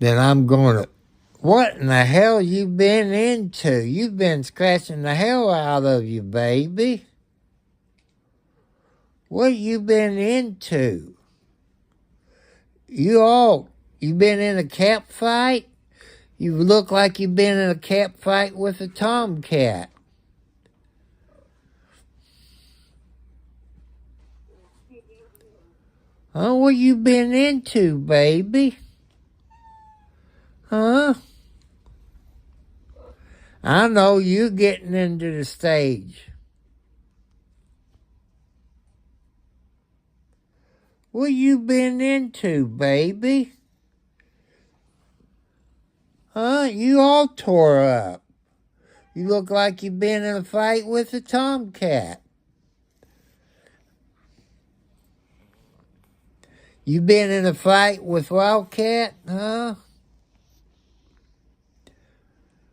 Then I'm going to... What in the hell you been into? You've been scratching the hell out of you, baby. What you been into? You been in a cat fight? You look like you've been in a cat fight with a tomcat. Huh? What you been into, baby? Huh? I know you getting into the stage. What you been into, baby? Huh? You all tore up. You look like you've been in a fight with a tomcat. You been in a fight with Wildcat, huh?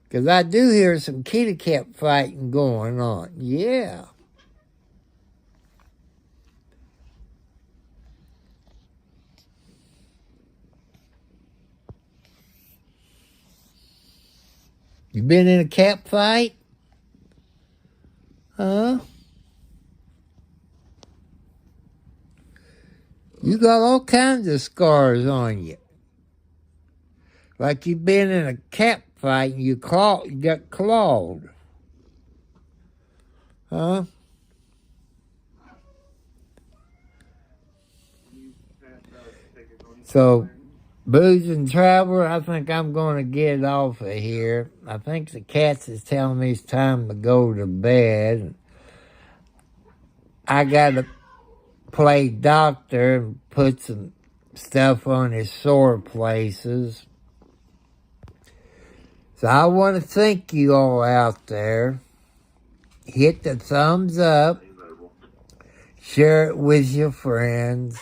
Because I do hear some kitty cat fighting going on. Yeah. You been in a cat fight? Huh? You got all kinds of scars on you. Like you've been in a cat fight and you got clawed. Huh? So, Booze and Traveler, I think I'm going to get off of here. I think the cats is telling me it's time to go to bed. I got to play doctor and put some stuff on his sore places. So I want to thank you all out there. Hit the thumbs up. Share it with your friends.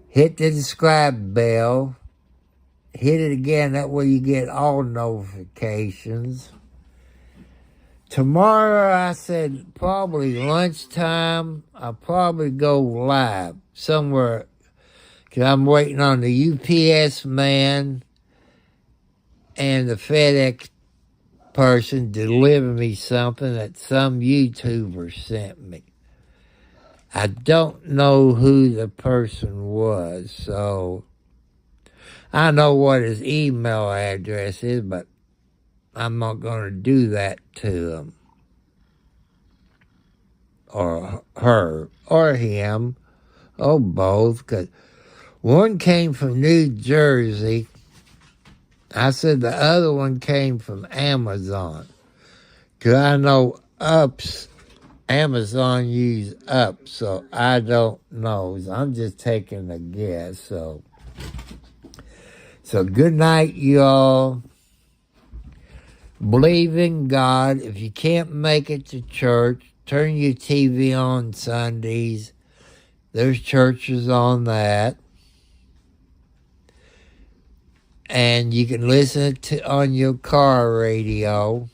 Hit the subscribe bell. Hit it again. That way you get all notifications. Tomorrow, I said probably lunchtime. I'll probably go live somewhere. Because I'm waiting on the UPS man and the FedEx person to deliver me something that some YouTuber sent me. I don't know who the person was, so I know what his email address is, but I'm not going to do that to him. Or her. Or him. Or both. Because one came from New Jersey. I said the other one came from Amazon. Because I know Amazon use Up, so I don't know. I'm just taking a guess. So good night, y'all. Believe in God. If you can't make it to church, turn your TV on Sundays. There's churches on that. And you can listen to on your car radio.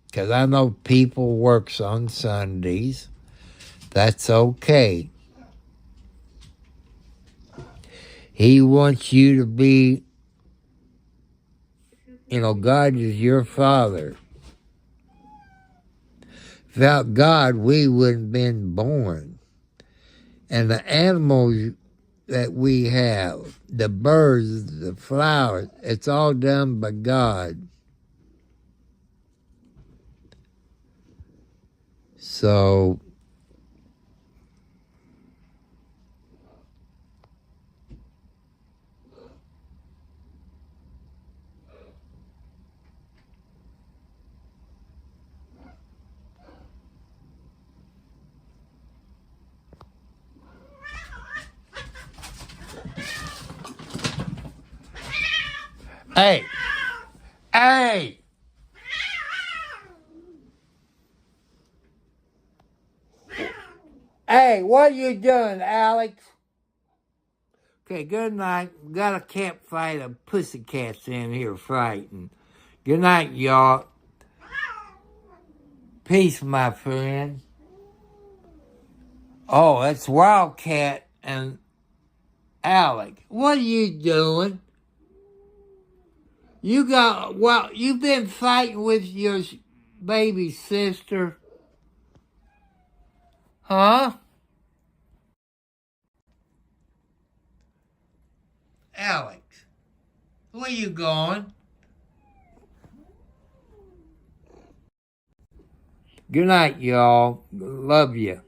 Because I know people works on Sundays. That's okay. He wants you to be, God is your father. Without God, we wouldn't have been born. And the animals that we have, the birds, the flowers, it's all done by God. So, hey, what are you doing, Alex? Okay, good night. Got a campfire of pussycats in here fighting. Good night, y'all. Peace, my friend. Oh, that's Wildcat and Alec. What are you doing? You've been fighting with your baby sister. Huh? Alex, where you going? Good night, y'all. Love you.